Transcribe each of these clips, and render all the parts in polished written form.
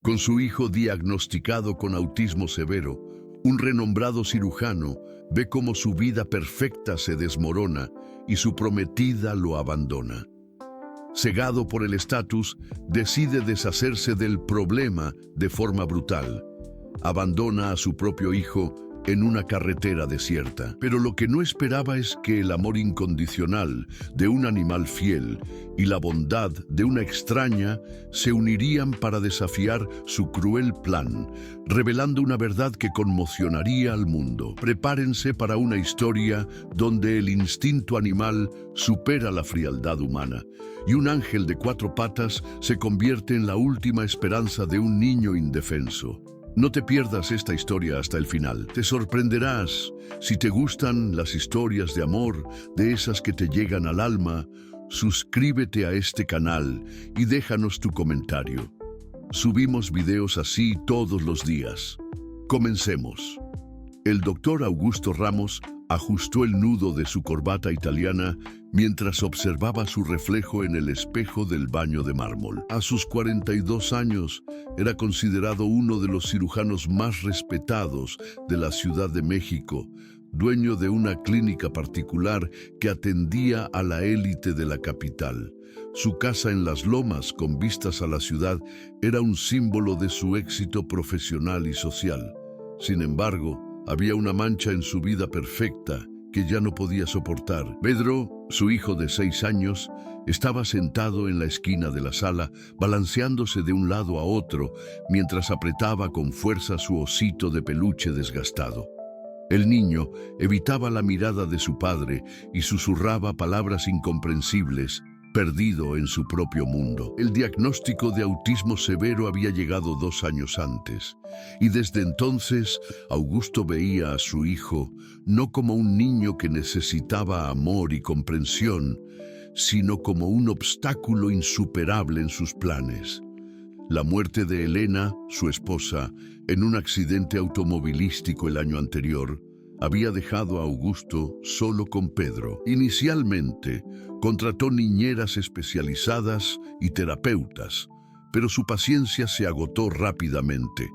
Con su hijo diagnosticado con autismo severo, un renombrado cirujano ve cómo su vida perfecta se desmorona y su prometida lo abandona. Cegado por el estatus, decide deshacerse del problema de forma brutal. Abandona a su propio hijo en una carretera desierta. Pero lo que no esperaba es que el amor incondicional de un animal fiel y la bondad de una extraña se unirían para desafiar su cruel plan, revelando una verdad que conmocionaría al mundo. Prepárense para una historia donde el instinto animal supera la frialdad humana y un ángel de 4 patas se convierte en la última esperanza de un niño indefenso. No te pierdas esta historia hasta el final. Te sorprenderás. Si te gustan las historias de amor, de esas que te llegan al alma, suscríbete a este canal y déjanos tu comentario. Subimos videos así todos los días. Comencemos. El doctor Augusto Ramos ajustó el nudo de su corbata italiana mientras observaba su reflejo en el espejo del baño de mármol. A sus 42 años, era considerado uno de los cirujanos más respetados de la Ciudad de México, dueño de una clínica particular que atendía a la élite de la capital. Su casa en Las Lomas, con vistas a la ciudad, era un símbolo de su éxito profesional y social. Sin embargo, había una mancha en su vida perfecta que ya no podía soportar. Pedro, su hijo de 6 años, estaba sentado en la esquina de la sala, balanceándose de un lado a otro, mientras apretaba con fuerza su osito de peluche desgastado. El niño evitaba la mirada de su padre y susurraba palabras incomprensibles, perdido en su propio mundo. El diagnóstico de autismo severo había llegado 2 años antes, y desde entonces Augusto veía a su hijo no como un niño que necesitaba amor y comprensión, sino como un obstáculo insuperable en sus planes. La muerte de Elena, su esposa, en un accidente automovilístico el año anterior, había dejado a Augusto solo con Pedro. Inicialmente, contrató niñeras especializadas y terapeutas, pero su paciencia se agotó rápidamente.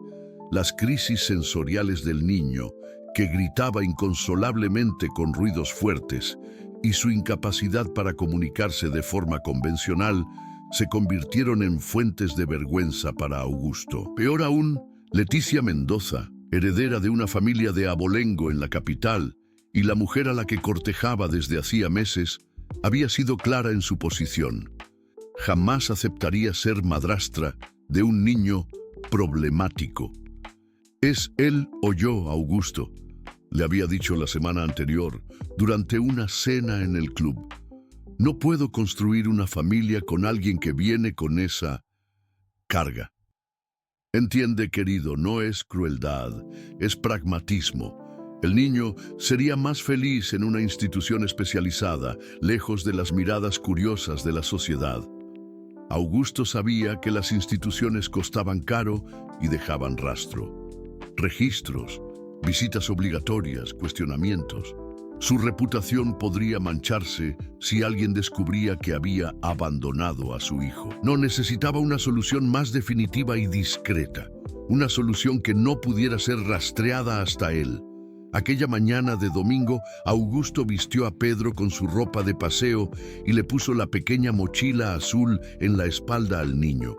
Las crisis sensoriales del niño, que gritaba inconsolablemente con ruidos fuertes, y su incapacidad para comunicarse de forma convencional, se convirtieron en fuentes de vergüenza para Augusto. Peor aún, Leticia Mendoza, heredera de una familia de abolengo en la capital, y la mujer a la que cortejaba desde hacía meses, había sido clara en su posición. Jamás aceptaría ser madrastra de un niño problemático. «Es él o yo, Augusto», le había dicho la semana anterior, durante una cena en el club. «No puedo construir una familia con alguien que viene con esa carga». Entiende, querido, no es crueldad, es pragmatismo. El niño sería más feliz en una institución especializada, lejos de las miradas curiosas de la sociedad. Augusto sabía que las instituciones costaban caro y dejaban rastro. Registros, visitas obligatorias, cuestionamientos. Su reputación podría mancharse si alguien descubría que había abandonado a su hijo. No necesitaba una solución más definitiva y discreta, una solución que no pudiera ser rastreada hasta él. Aquella mañana de domingo, Augusto vistió a Pedro con su ropa de paseo y le puso la pequeña mochila azul en la espalda al niño.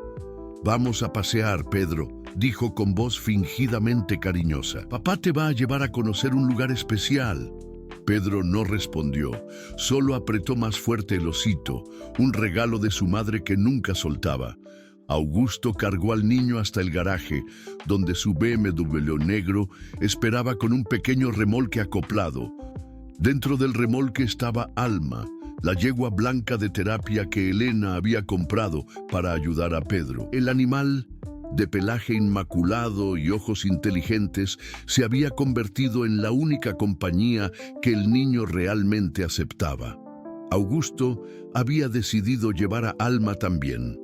«Vamos a pasear, Pedro», dijo con voz fingidamente cariñosa. «Papá te va a llevar a conocer un lugar especial». Pedro no respondió, solo apretó más fuerte el osito, un regalo de su madre que nunca soltaba. Augusto cargó al niño hasta el garaje, donde su BMW negro esperaba con un pequeño remolque acoplado. Dentro del remolque estaba Alma, la yegua blanca de terapia que Elena había comprado para ayudar a Pedro. El animal, de pelaje inmaculado y ojos inteligentes, se había convertido en la única compañía que el niño realmente aceptaba. Augusto había decidido llevar a Alma también.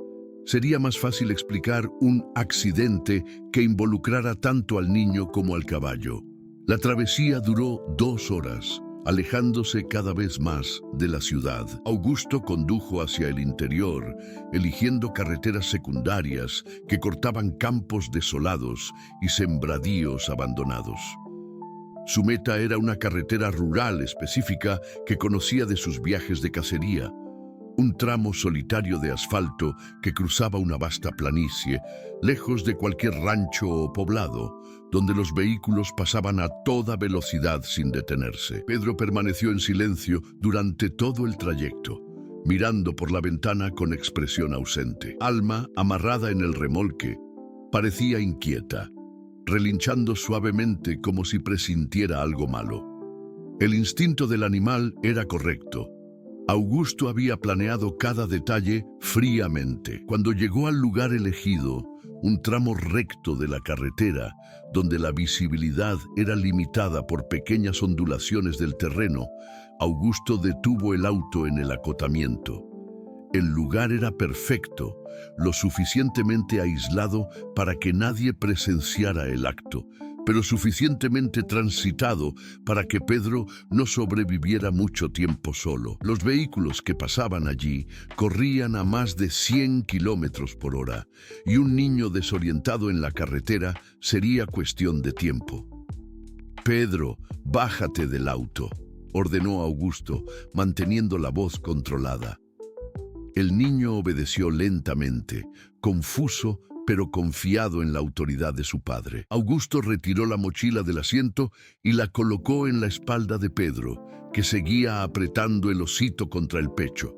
Sería más fácil explicar un accidente que involucrara tanto al niño como al caballo. La travesía duró 2 horas. alejándose cada vez más de la ciudad. Augusto condujo hacia el interior, eligiendo carreteras secundarias que cortaban campos desolados y sembradíos abandonados. Su meta era una carretera rural específica que conocía de sus viajes de cacería, un tramo solitario de asfalto que cruzaba una vasta planicie, lejos de cualquier rancho o poblado, donde los vehículos pasaban a toda velocidad sin detenerse. Pedro permaneció en silencio durante todo el trayecto, mirando por la ventana con expresión ausente. Alma, amarrada en el remolque, parecía inquieta, relinchando suavemente como si presintiera algo malo. El instinto del animal era correcto. Augusto había planeado cada detalle fríamente. Cuando llegó al lugar elegido, un tramo recto de la carretera, donde la visibilidad era limitada por pequeñas ondulaciones del terreno, Augusto detuvo el auto en el acotamiento. El lugar era perfecto, lo suficientemente aislado para que nadie presenciara el acto, pero suficientemente transitado para que Pedro no sobreviviera mucho tiempo solo. Los vehículos que pasaban allí corrían a más de 100 kilómetros por hora, y un niño desorientado en la carretera sería cuestión de tiempo. «Pedro, bájate del auto», ordenó Augusto, manteniendo la voz controlada. El niño obedeció lentamente, confuso, pero confiado en la autoridad de su padre. Augusto retiró la mochila del asiento y la colocó en la espalda de Pedro, que seguía apretando el osito contra el pecho.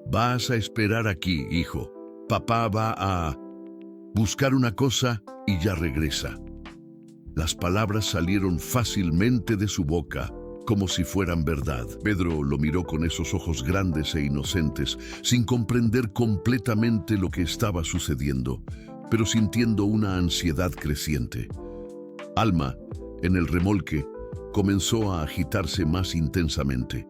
«Vas a esperar aquí, hijo. Papá va a buscar una cosa y ya regresa». Las palabras salieron fácilmente de su boca, como si fueran verdad. Pedro lo miró con esos ojos grandes e inocentes, sin comprender completamente lo que estaba sucediendo, pero sintiendo una ansiedad creciente. Alma, en el remolque, comenzó a agitarse más intensamente.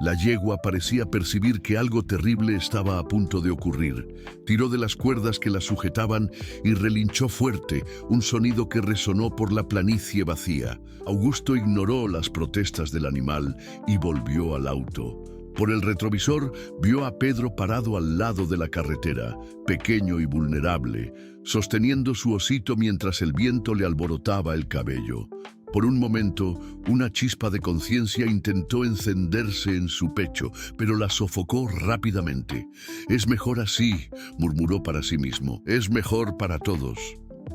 La yegua parecía percibir que algo terrible estaba a punto de ocurrir. Tiró de las cuerdas que la sujetaban y relinchó fuerte, un sonido que resonó por la planicie vacía. Augusto ignoró las protestas del animal y volvió al auto. Por el retrovisor vio a Pedro parado al lado de la carretera, pequeño y vulnerable, sosteniendo su osito mientras el viento le alborotaba el cabello. Por un momento, una chispa de conciencia intentó encenderse en su pecho, pero la sofocó rápidamente. «Es mejor así», murmuró para sí mismo. «Es mejor para todos».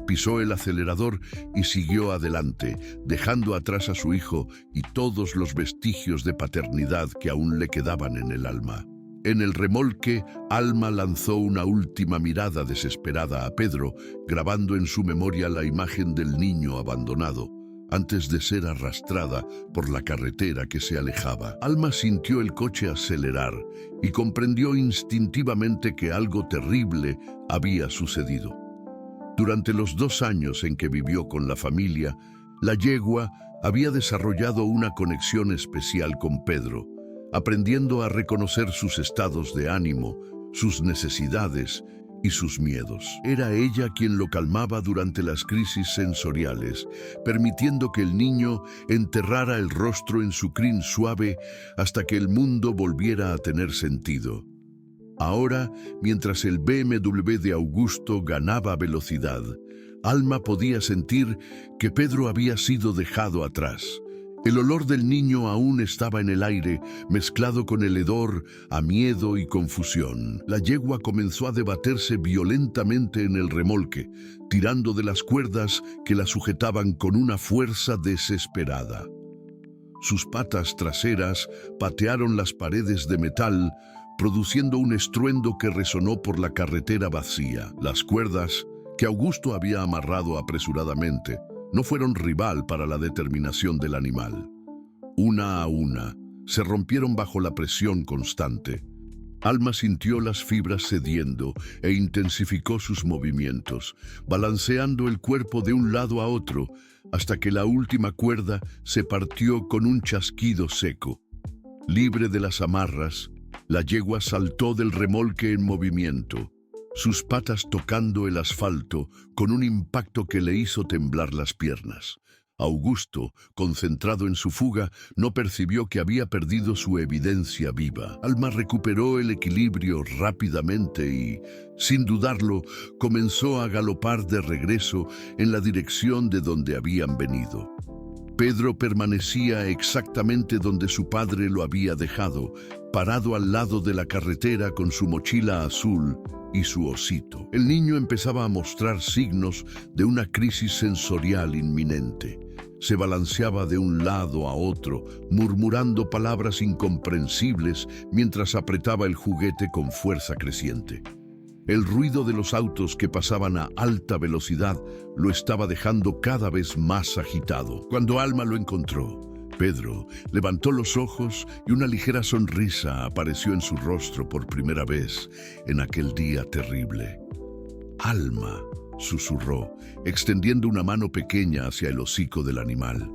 Pisó el acelerador y siguió adelante, dejando atrás a su hijo y todos los vestigios de paternidad que aún le quedaban en el alma. En el remolque, Alma lanzó una última mirada desesperada a Pedro, grabando en su memoria la imagen del niño abandonado, antes de ser arrastrada por la carretera que se alejaba. Alma sintió el coche acelerar y comprendió instintivamente que algo terrible había sucedido. Durante los 2 años en que vivió con la familia, la yegua había desarrollado una conexión especial con Pedro, aprendiendo a reconocer sus estados de ánimo, sus necesidades y sus miedos. Era ella quien lo calmaba durante las crisis sensoriales, permitiendo que el niño enterrara el rostro en su crin suave hasta que el mundo volviera a tener sentido. Ahora, mientras el BMW de Augusto ganaba velocidad, Alma podía sentir que Pedro había sido dejado atrás. El olor del niño aún estaba en el aire, mezclado con el hedor a miedo y confusión. La yegua comenzó a debatirse violentamente en el remolque, tirando de las cuerdas que la sujetaban con una fuerza desesperada. Sus patas traseras patearon las paredes de metal, produciendo un estruendo que resonó por la carretera vacía. Las cuerdas, que Augusto había amarrado apresuradamente, no fueron rival para la determinación del animal. Una a una, se rompieron bajo la presión constante. Alma sintió las fibras cediendo e intensificó sus movimientos, balanceando el cuerpo de un lado a otro, hasta que la última cuerda se partió con un chasquido seco. Libre de las amarras, la yegua saltó del remolque en movimiento, sus patas tocando el asfalto con un impacto que le hizo temblar las piernas. Augusto, concentrado en su fuga, no percibió que había perdido su evidencia viva. Alma recuperó el equilibrio rápidamente y, sin dudarlo, comenzó a galopar de regreso en la dirección de donde habían venido. Pedro permanecía exactamente donde su padre lo había dejado, parado al lado de la carretera con su mochila azul y su osito. El niño empezaba a mostrar signos de una crisis sensorial inminente. Se balanceaba de un lado a otro, murmurando palabras incomprensibles mientras apretaba el juguete con fuerza creciente. El ruido de los autos que pasaban a alta velocidad lo estaba dejando cada vez más agitado. Cuando Alma lo encontró, Pedro levantó los ojos y una ligera sonrisa apareció en su rostro por primera vez en aquel día terrible. «Alma», susurró, extendiendo una mano pequeña hacia el hocico del animal.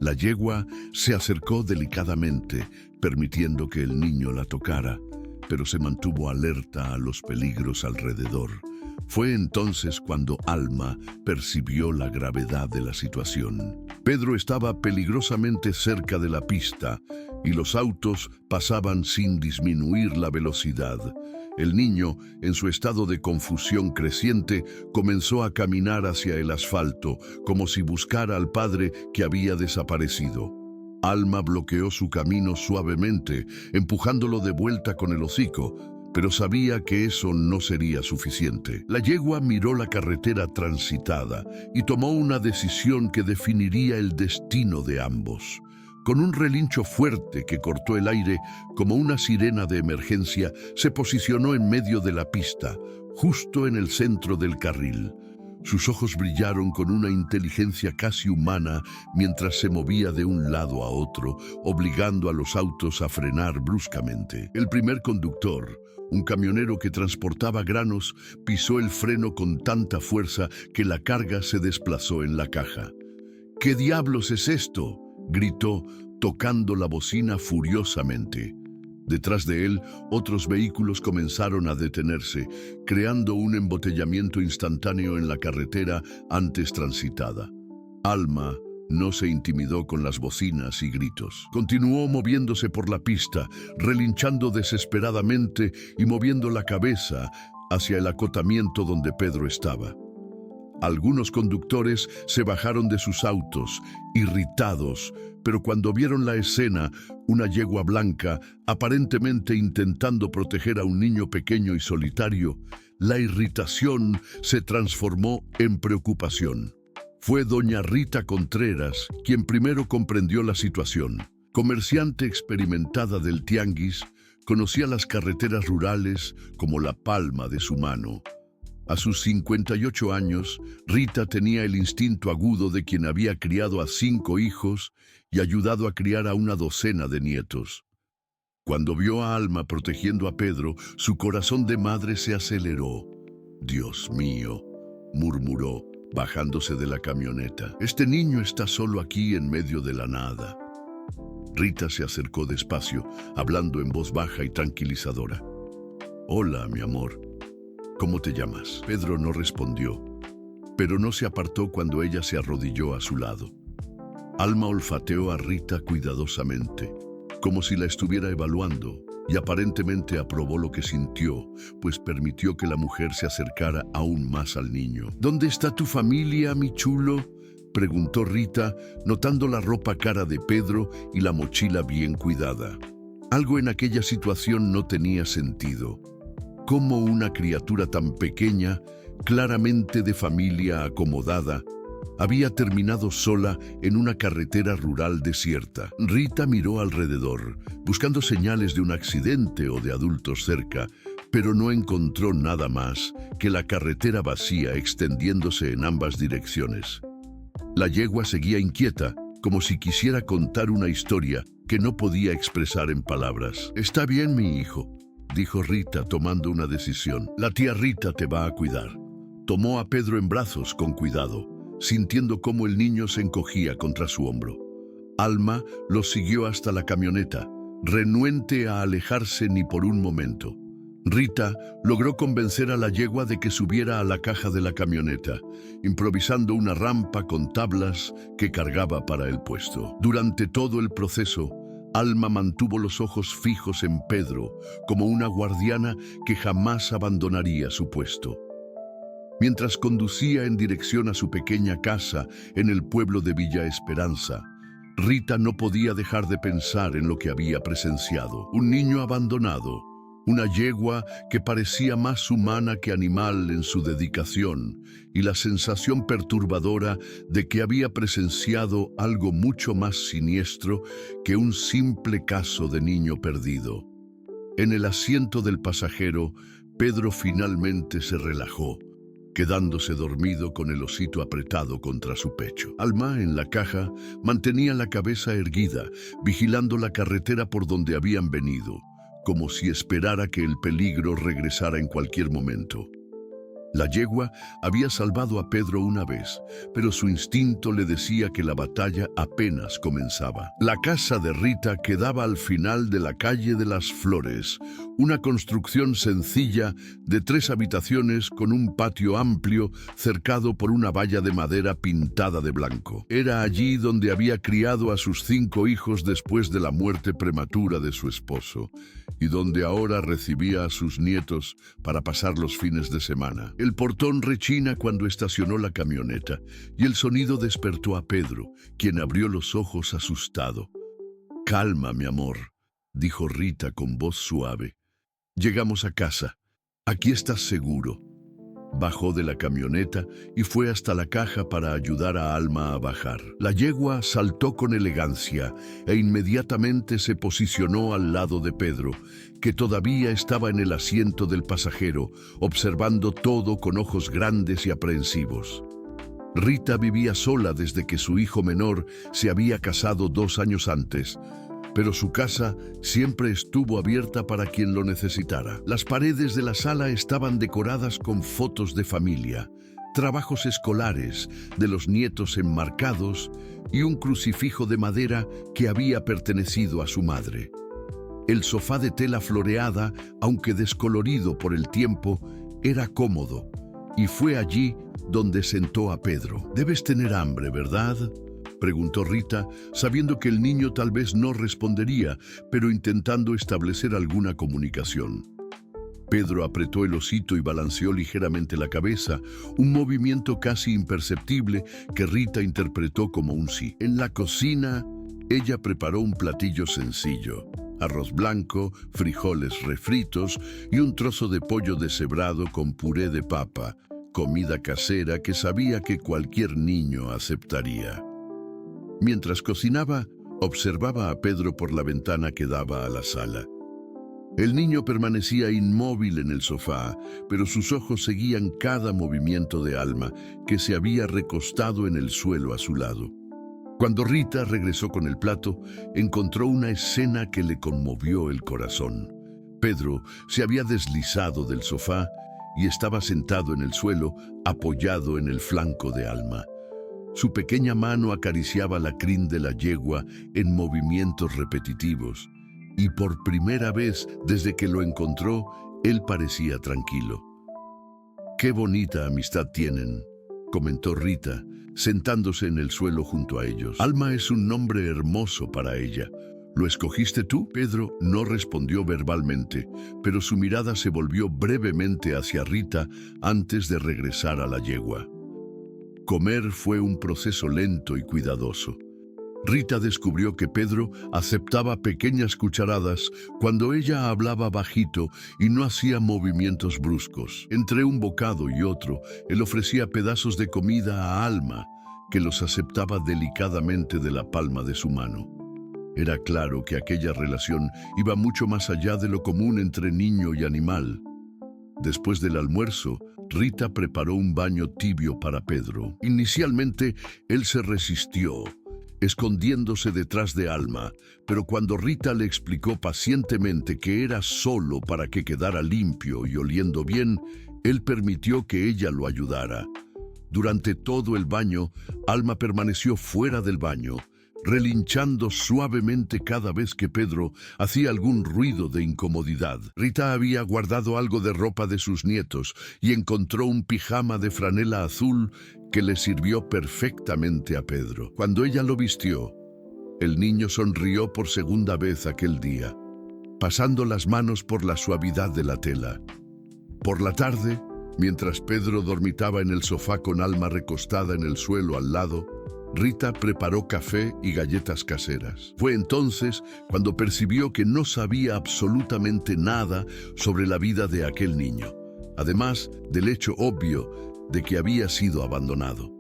La yegua se acercó delicadamente, permitiendo que el niño la tocara, pero se mantuvo alerta a los peligros alrededor. Fue entonces cuando Alma percibió la gravedad de la situación. Pedro estaba peligrosamente cerca de la pista y los autos pasaban sin disminuir la velocidad. El niño, en su estado de confusión creciente, comenzó a caminar hacia el asfalto, como si buscara al padre que había desaparecido. Alma bloqueó su camino suavemente, empujándolo de vuelta con el hocico, pero sabía que eso no sería suficiente. La yegua miró la carretera transitada y tomó una decisión que definiría el destino de ambos. Con un relincho fuerte que cortó el aire como una sirena de emergencia, se posicionó en medio de la pista, justo en el centro del carril. Sus ojos brillaron con una inteligencia casi humana mientras se movía de un lado a otro, obligando a los autos a frenar bruscamente. El primer conductor, un camionero que transportaba granos, pisó el freno con tanta fuerza que la carga se desplazó en la caja. «¿Qué diablos es esto?», gritó, tocando la bocina furiosamente. Detrás de él, otros vehículos comenzaron a detenerse, creando un embotellamiento instantáneo en la carretera antes transitada. Alma no se intimidó con las bocinas y gritos. Continuó moviéndose por la pista, relinchando desesperadamente y moviendo la cabeza hacia el acotamiento donde Pedro estaba. Algunos conductores se bajaron de sus autos, irritados, pero cuando vieron la escena, una yegua blanca, aparentemente intentando proteger a un niño pequeño y solitario, la irritación se transformó en preocupación. Fue doña Rita Contreras quien primero comprendió la situación. Comerciante experimentada del tianguis, conocía las carreteras rurales como la palma de su mano. A sus 58 años, Rita tenía el instinto agudo de quien había criado a 5 hijos y ayudado a criar a una docena de nietos. Cuando vio a Alma protegiendo a Pedro, su corazón de madre se aceleró. «Dios mío», murmuró, bajándose de la camioneta. «Este niño está solo aquí en medio de la nada». Rita se acercó despacio, hablando en voz baja y tranquilizadora. «Hola, mi amor. ¿Cómo te llamas?». Pedro no respondió, pero no se apartó cuando ella se arrodilló a su lado. Alma olfateó a Rita cuidadosamente, como si la estuviera evaluando, y aparentemente aprobó lo que sintió, pues permitió que la mujer se acercara aún más al niño. «¿Dónde está tu familia, mi chulo?», preguntó Rita, notando la ropa cara de Pedro y la mochila bien cuidada. Algo en aquella situación no tenía sentido. ¿Cómo una criatura tan pequeña, claramente de familia acomodada, había terminado sola en una carretera rural desierta? Rita miró alrededor, buscando señales de un accidente o de adultos cerca, pero no encontró nada más que la carretera vacía extendiéndose en ambas direcciones. La yegua seguía inquieta, como si quisiera contar una historia que no podía expresar en palabras. «Está bien, mi hijo», dijo Rita, tomando una decisión. «La tía Rita te va a cuidar». Tomó a Pedro en brazos con cuidado, sintiendo cómo el niño se encogía contra su hombro. Alma lo siguió hasta la camioneta, renuente a alejarse ni por un momento. Rita logró convencer a la yegua de que subiera a la caja de la camioneta, improvisando una rampa con tablas que cargaba para el puesto. Durante todo el proceso, Alma mantuvo los ojos fijos en Pedro, como una guardiana que jamás abandonaría su puesto. Mientras conducía en dirección a su pequeña casa en el pueblo de Villa Esperanza, Rita no podía dejar de pensar en lo que había presenciado. Un niño abandonado, una yegua que parecía más humana que animal en su dedicación, y la sensación perturbadora de que había presenciado algo mucho más siniestro que un simple caso de niño perdido. En el asiento del pasajero, Pedro finalmente se relajó, quedándose dormido con el osito apretado contra su pecho. Alma, en la caja, mantenía la cabeza erguida, vigilando la carretera por donde habían venido, como si esperara que el peligro regresara en cualquier momento. La yegua había salvado a Pedro una vez, pero su instinto le decía que la batalla apenas comenzaba. La casa de Rita quedaba al final de la calle de las Flores, una construcción sencilla de 3 habitaciones con un patio amplio cercado por una valla de madera pintada de blanco. Era allí donde había criado a sus 5 hijos después de la muerte prematura de su esposo, y donde ahora recibía a sus nietos para pasar los fines de semana. El portón rechina cuando estacionó la camioneta, y el sonido despertó a Pedro, quien abrió los ojos asustado. «Calma, mi amor», dijo Rita con voz suave. «Llegamos a casa. Aquí estás seguro». Bajó de la camioneta y fue hasta la caja para ayudar a Alma a bajar. La yegua saltó con elegancia e inmediatamente se posicionó al lado de Pedro, que todavía estaba en el asiento del pasajero, observando todo con ojos grandes y aprensivos. Rita vivía sola desde que su hijo menor se había casado 2 años antes, pero su casa siempre estuvo abierta para quien lo necesitara. Las paredes de la sala estaban decoradas con fotos de familia, trabajos escolares de los nietos enmarcados y un crucifijo de madera que había pertenecido a su madre. El sofá de tela floreada, aunque descolorido por el tiempo, era cómodo, y fue allí donde sentó a Pedro. «Debes tener hambre, ¿verdad?», preguntó Rita, sabiendo que el niño tal vez no respondería, pero intentando establecer alguna comunicación. Pedro apretó el osito y balanceó ligeramente la cabeza, un movimiento casi imperceptible que Rita interpretó como un sí. En la cocina, ella preparó un platillo sencillo: arroz blanco, frijoles refritos y un trozo de pollo deshebrado con puré de papa, comida casera que sabía que cualquier niño aceptaría. Mientras cocinaba, observaba a Pedro por la ventana que daba a la sala. El niño permanecía inmóvil en el sofá, pero sus ojos seguían cada movimiento de Alma, que se había recostado en el suelo a su lado. Cuando Rita regresó con el plato, encontró una escena que le conmovió el corazón. Pedro se había deslizado del sofá y estaba sentado en el suelo, apoyado en el flanco de Alma. Su pequeña mano acariciaba la crin de la yegua en movimientos repetitivos, y por primera vez desde que lo encontró, él parecía tranquilo. «Qué bonita amistad tienen», comentó Rita, sentándose en el suelo junto a ellos. «Alma es un nombre hermoso para ella. ¿Lo escogiste tú?». Pedro no respondió verbalmente, pero su mirada se volvió brevemente hacia Rita antes de regresar a la yegua. Comer fue un proceso lento y cuidadoso. Rita descubrió que Pedro aceptaba pequeñas cucharadas cuando ella hablaba bajito y no hacía movimientos bruscos. Entre un bocado y otro, él ofrecía pedazos de comida a Alma, que los aceptaba delicadamente de la palma de su mano. Era claro que aquella relación iba mucho más allá de lo común entre niño y animal. Después del almuerzo, Rita preparó un baño tibio para Pedro. Inicialmente, él se resistió, escondiéndose detrás de Alma, pero cuando Rita le explicó pacientemente que era solo para que quedara limpio y oliendo bien, él permitió que ella lo ayudara. Durante todo el baño, Alma permaneció fuera del baño, relinchando suavemente cada vez que Pedro hacía algún ruido de incomodidad. Rita había guardado algo de ropa de sus nietos y encontró un pijama de franela azul que le sirvió perfectamente a Pedro. Cuando ella lo vistió, el niño sonrió por segunda vez aquel día, pasando las manos por la suavidad de la tela. Por la tarde, mientras Pedro dormitaba en el sofá con Alma recostada en el suelo al lado, Rita preparó café y galletas caseras. Fue entonces cuando percibió que no sabía absolutamente nada sobre la vida de aquel niño, además del hecho obvio de que había sido abandonado.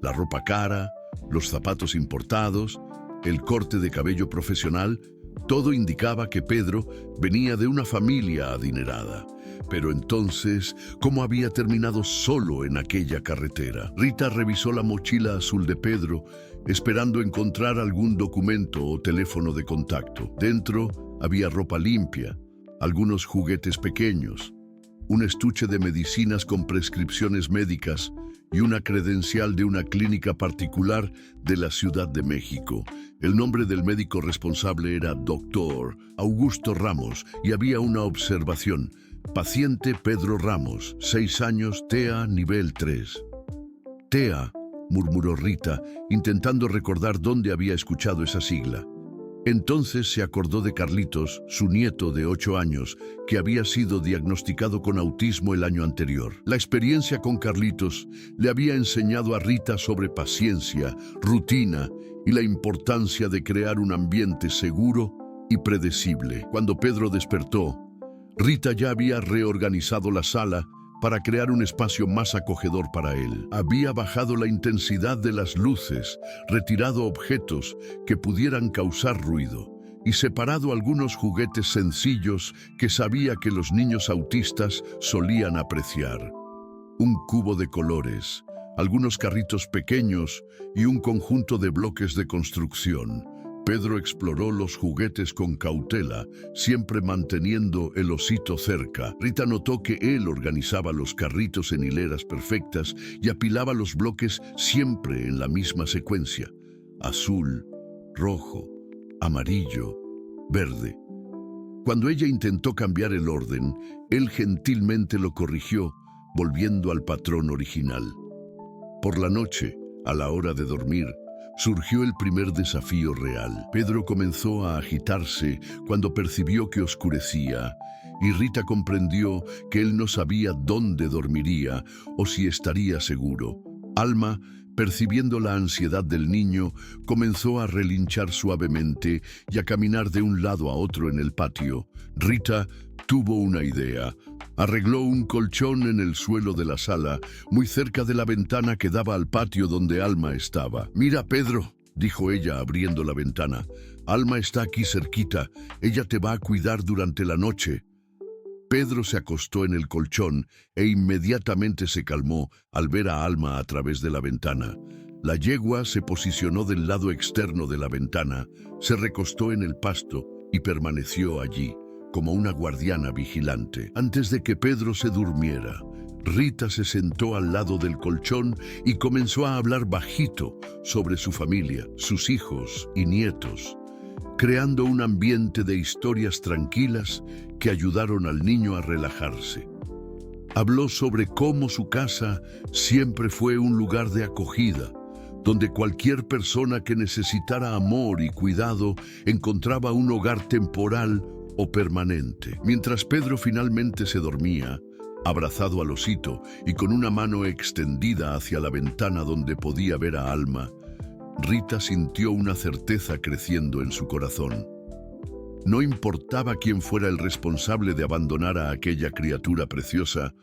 La ropa cara, los zapatos importados, el corte de cabello profesional, todo indicaba que Pedro venía de una familia adinerada. Pero entonces, ¿cómo había terminado solo en aquella carretera? Rita revisó la mochila azul de Pedro, esperando encontrar algún documento o teléfono de contacto. Dentro había ropa limpia, algunos juguetes pequeños, un estuche de medicinas con prescripciones médicas y una credencial de una clínica particular de la Ciudad de México. El nombre del médico responsable era Dr. Augusto Ramos y había una observación: paciente Pedro Ramos, 6 años, TEA nivel 3. TEA, murmuró Rita, intentando recordar dónde había escuchado esa sigla. Entonces se acordó de Carlitos, su nieto de 8 años, que había sido diagnosticado con autismo el año anterior. La experiencia con Carlitos le había enseñado a Rita sobre paciencia, rutina y la importancia de crear un ambiente seguro y predecible. Cuando Pedro despertó, Rita ya había reorganizado la sala para crear un espacio más acogedor para él. Había bajado la intensidad de las luces, retirado objetos que pudieran causar ruido y separado algunos juguetes sencillos que sabía que los niños autistas solían apreciar. Un cubo de colores, algunos carritos pequeños y un conjunto de bloques de construcción. Pedro exploró los juguetes con cautela, siempre manteniendo el osito cerca. Rita notó que él organizaba los carritos en hileras perfectas y apilaba los bloques siempre en la misma secuencia: azul, rojo, amarillo, verde. Cuando ella intentó cambiar el orden, él gentilmente lo corrigió, volviendo al patrón original. Por la noche, a la hora de dormir, surgió el primer desafío real. Pedro comenzó a agitarse cuando percibió que oscurecía, y Rita comprendió que él no sabía dónde dormiría o si estaría seguro. Alma, percibiendo la ansiedad del niño, comenzó a relinchar suavemente y a caminar de un lado a otro en el patio. Rita tuvo una idea. Arregló un colchón en el suelo de la sala, muy cerca de la ventana que daba al patio donde Alma estaba. «Mira, Pedro», dijo ella abriendo la ventana, «Alma está aquí cerquita. Ella te va a cuidar durante la noche». Pedro se acostó en el colchón e inmediatamente se calmó al ver a Alma a través de la ventana. La yegua se posicionó del lado externo de la ventana, se recostó en el pasto y permaneció allí, como una guardiana vigilante. Antes de que Pedro se durmiera, Rita se sentó al lado del colchón y comenzó a hablar bajito sobre su familia, sus hijos y nietos, creando un ambiente de historias tranquilas que ayudaron al niño a relajarse. Habló sobre cómo su casa siempre fue un lugar de acogida, donde cualquier persona que necesitara amor y cuidado encontraba un hogar temporal o permanente. Mientras Pedro finalmente se dormía, abrazado al osito y con una mano extendida hacia la ventana donde podía ver a Alma, Rita sintió una certeza creciendo en su corazón. No importaba quién fuera el responsable de abandonar a aquella criatura preciosa,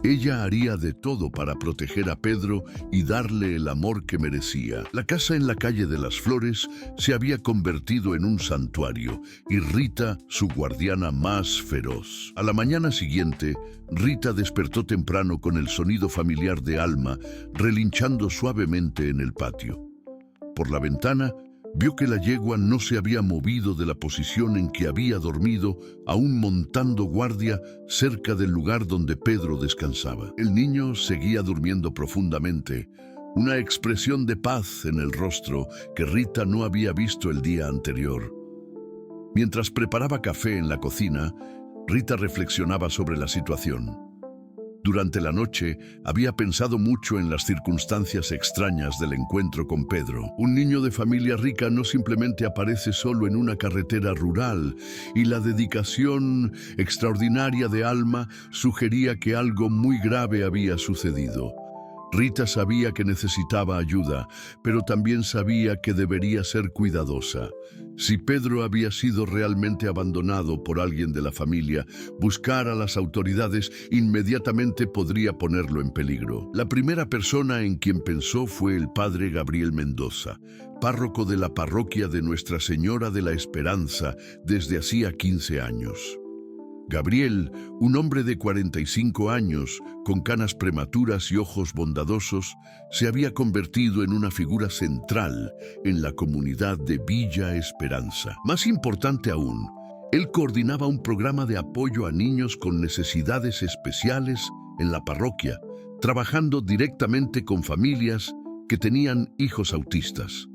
ella haría de todo para proteger a Pedro y darle el amor que merecía. La casa en la calle de las Flores se había convertido en un santuario y Rita su guardiana más feroz. A la mañana siguiente, Rita despertó temprano con el sonido familiar de Alma relinchando suavemente en el patio. Por la ventana, vio que la yegua no se había movido de la posición en que había dormido, aún montando guardia cerca del lugar donde Pedro descansaba. El niño seguía durmiendo profundamente, una expresión de paz en el rostro que Rita no había visto el día anterior. Mientras preparaba café en la cocina, Rita reflexionaba sobre la situación. Durante la noche había pensado mucho en las circunstancias extrañas del encuentro con Pedro. Un niño de familia rica no simplemente aparece solo en una carretera rural, y la dedicación extraordinaria de Alma sugería que algo muy grave había sucedido. Rita sabía que necesitaba ayuda, pero también sabía que debería ser cuidadosa. Si Pedro había sido realmente abandonado por alguien de la familia, buscar a las autoridades inmediatamente podría ponerlo en peligro. La primera persona en quien pensó fue el padre Gabriel Mendoza, párroco de la parroquia de Nuestra Señora de la Esperanza desde hacía 15 años. Gabriel, un hombre de 45 años, con canas prematuras y ojos bondadosos, se había convertido en una figura central en la comunidad de Villa Esperanza. Más importante aún, él coordinaba un programa de apoyo a niños con necesidades especiales en la parroquia, trabajando directamente con familias que tenían hijos autistas.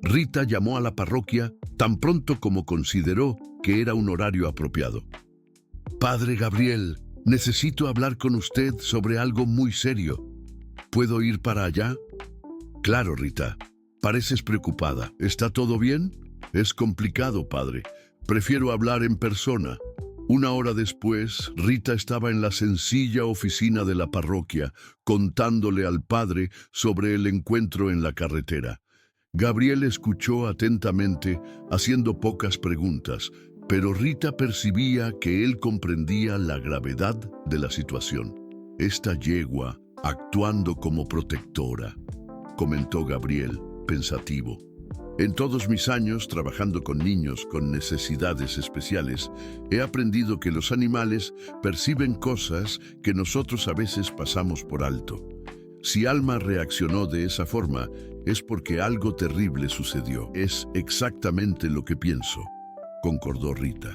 Rita llamó a la parroquia tan pronto como consideró que era un horario apropiado. «Padre Gabriel, necesito hablar con usted sobre algo muy serio. ¿Puedo ir para allá?» «Claro, Rita. Pareces preocupada. ¿Está todo bien?» «Es complicado, padre. Prefiero hablar en persona». Una hora después, Rita estaba en la sencilla oficina de la parroquia, contándole al padre sobre el encuentro en la carretera. Gabriel escuchó atentamente, haciendo pocas preguntas, pero Rita percibía que él comprendía la gravedad de la situación. «Esta yegua actuando como protectora», comentó Gabriel, pensativo. «En todos mis años trabajando con niños con necesidades especiales, he aprendido que los animales perciben cosas que nosotros a veces pasamos por alto. Si Alma reaccionó de esa forma, es porque algo terrible sucedió. Es exactamente lo que pienso», concordó Rita.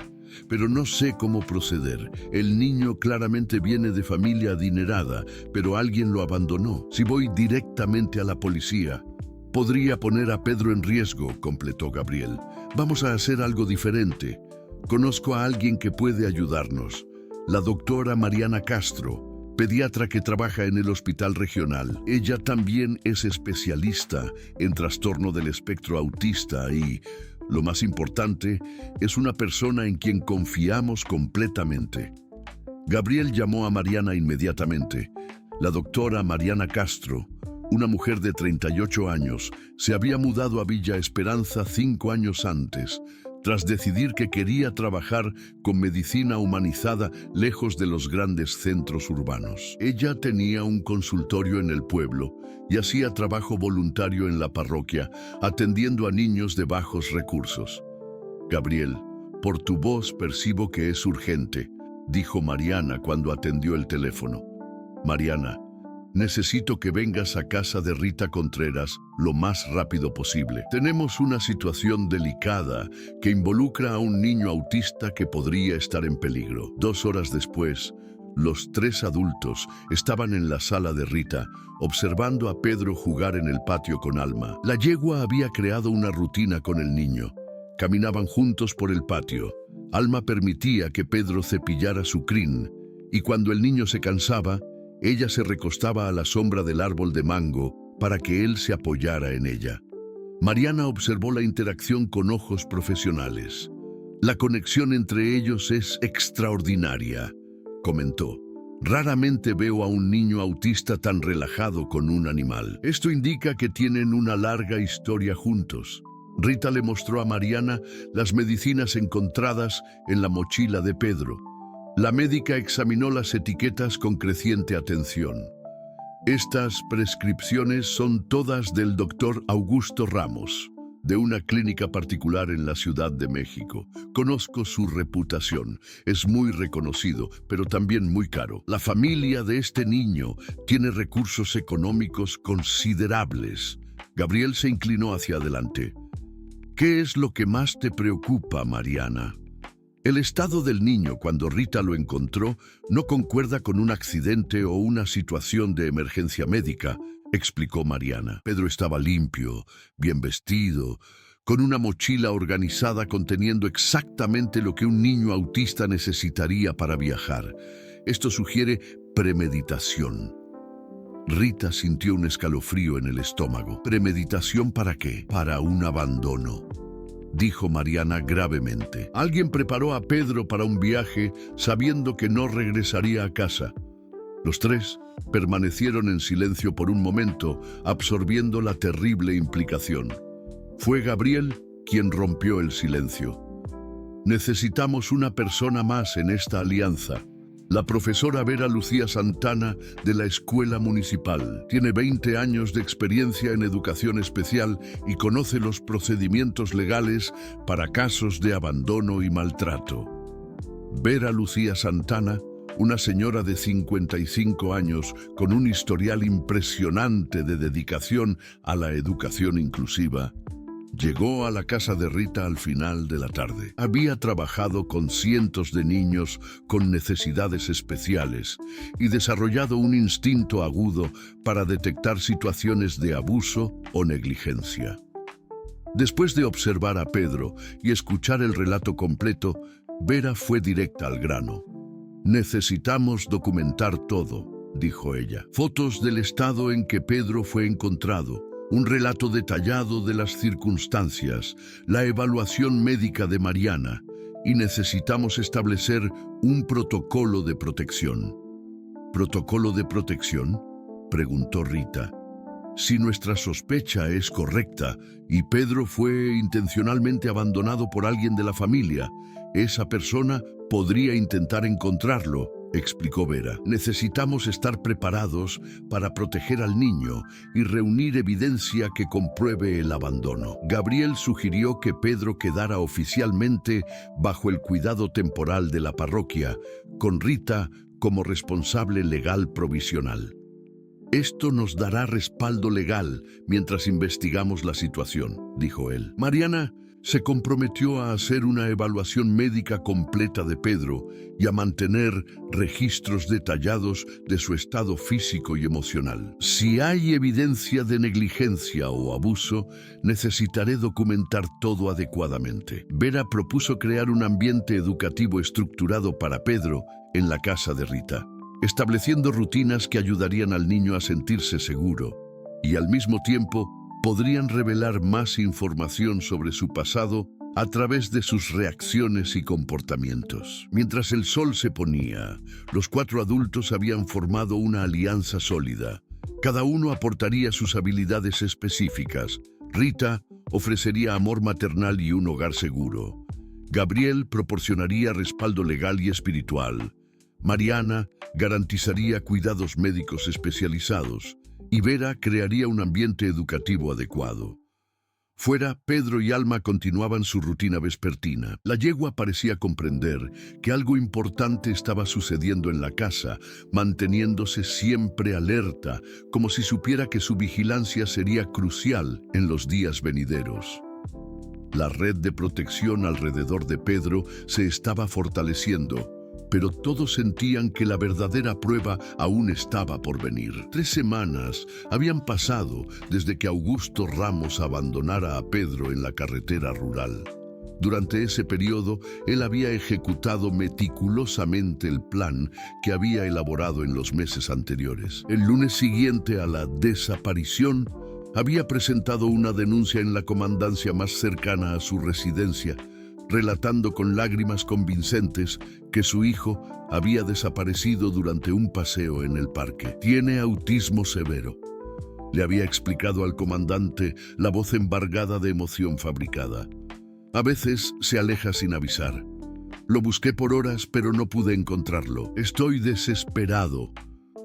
«Pero no sé cómo proceder. El niño claramente viene de familia adinerada, pero alguien lo abandonó. Si voy directamente a la policía, podría poner a Pedro en riesgo», completó Gabriel. «Vamos a hacer algo diferente. Conozco a alguien que puede ayudarnos. La doctora Mariana Castro, pediatra que trabaja en el hospital regional. Ella también es especialista en trastorno del espectro autista y, lo más importante, es una persona en quien confiamos completamente». Gabriel llamó a Mariana inmediatamente. La doctora Mariana Castro, una mujer de 38 años, se había mudado a Villa Esperanza 5 años antes, tras decidir que quería trabajar con medicina humanizada lejos de los grandes centros urbanos. Ella tenía un consultorio en el pueblo y hacía trabajo voluntario en la parroquia, atendiendo a niños de bajos recursos. «Gabriel, por tu voz percibo que es urgente», dijo Mariana cuando atendió el teléfono. «Mariana, necesito que vengas a casa de Rita Contreras lo más rápido posible. Tenemos una situación delicada que involucra a un niño autista que podría estar en peligro». 2 horas después, los 3 adultos estaban en la sala de Rita, observando a Pedro jugar en el patio con Alma. La yegua había creado una rutina con el niño. Caminaban juntos por el patio. Alma permitía que Pedro cepillara su crin, y cuando el niño se cansaba, ella se recostaba a la sombra del árbol de mango para que él se apoyara en ella. Mariana observó la interacción con ojos profesionales. «La conexión entre ellos es extraordinaria», comentó. «Raramente veo a un niño autista tan relajado con un animal. Esto indica que tienen una larga historia juntos». Rita le mostró a Mariana las medicinas encontradas en la mochila de Pedro. La médica examinó las etiquetas con creciente atención. «Estas prescripciones son todas del doctor Augusto Ramos, de una clínica particular en la Ciudad de México. Conozco su reputación. Es muy reconocido, pero también muy caro. La familia de este niño tiene recursos económicos considerables». Gabriel se inclinó hacia adelante. «¿Qué es lo que más te preocupa, Mariana?» El estado del niño cuando Rita lo encontró no concuerda con un accidente o una situación de emergencia médica, explicó Mariana. Pedro estaba limpio, bien vestido, con una mochila organizada conteniendo exactamente lo que un niño autista necesitaría para viajar. Esto sugiere premeditación. Rita sintió un escalofrío en el estómago. ¿Premeditación para qué? Para un abandono, dijo Mariana gravemente. Alguien preparó a Pedro para un viaje sabiendo que no regresaría a casa. Los tres permanecieron en silencio por un momento, absorbiendo la terrible implicación. Fue Gabriel quien rompió el silencio. Necesitamos una persona más en esta alianza. La profesora Vera Lucía Santana de la Escuela Municipal. Tiene 20 años de experiencia en educación especial y conoce los procedimientos legales para casos de abandono y maltrato. Vera Lucía Santana, una señora de 55 años con un historial impresionante de dedicación a la educación inclusiva, llegó a la casa de Rita al final de la tarde. Había trabajado con cientos de niños con necesidades especiales y desarrollado un instinto agudo para detectar situaciones de abuso o negligencia. Después de observar a Pedro y escuchar el relato completo, Vera fue directa al grano. Necesitamos documentar todo, dijo ella. Fotos del estado en que Pedro fue encontrado, un relato detallado de las circunstancias, la evaluación médica de Mariana, y necesitamos establecer un protocolo de protección. ¿Protocolo de protección?, preguntó Rita. Si nuestra sospecha es correcta y Pedro fue intencionalmente abandonado por alguien de la familia, esa persona podría intentar encontrarlo, explicó Vera. Necesitamos estar preparados para proteger al niño y reunir evidencia que compruebe el abandono. Gabriel sugirió que Pedro quedara oficialmente bajo el cuidado temporal de la parroquia, con Rita como responsable legal provisional. Esto nos dará respaldo legal mientras investigamos la situación, dijo él. Mariana se comprometió a hacer una evaluación médica completa de Pedro y a mantener registros detallados de su estado físico y emocional. Si hay evidencia de negligencia o abuso, necesitaré documentar todo adecuadamente. Vera propuso crear un ambiente educativo estructurado para Pedro en la casa de Rita, estableciendo rutinas que ayudarían al niño a sentirse seguro y al mismo tiempo podrían revelar más información sobre su pasado a través de sus reacciones y comportamientos. Mientras el sol se ponía, los 4 adultos habían formado una alianza sólida. Cada uno aportaría sus habilidades específicas. Rita ofrecería amor maternal y un hogar seguro. Gabriel proporcionaría respaldo legal y espiritual. Mariana garantizaría cuidados médicos especializados. Y Vera crearía un ambiente educativo adecuado. Fuera, Pedro y Alma continuaban su rutina vespertina. La yegua parecía comprender que algo importante estaba sucediendo en la casa, manteniéndose siempre alerta, como si supiera que su vigilancia sería crucial en los días venideros. La red de protección alrededor de Pedro se estaba fortaleciendo, pero todos sentían que la verdadera prueba aún estaba por venir. 3 semanas habían pasado desde que Augusto Ramos abandonara a Pedro en la carretera rural. Durante ese periodo, él había ejecutado meticulosamente el plan que había elaborado en los meses anteriores. El lunes siguiente a la desaparición, había presentado una denuncia en la comandancia más cercana a su residencia, relatando con lágrimas convincentes que su hijo había desaparecido durante un paseo en el parque. Tiene autismo severo, le había explicado al comandante, la voz embargada de emoción fabricada. A veces se aleja sin avisar. Lo busqué por horas, pero no pude encontrarlo. Estoy desesperado.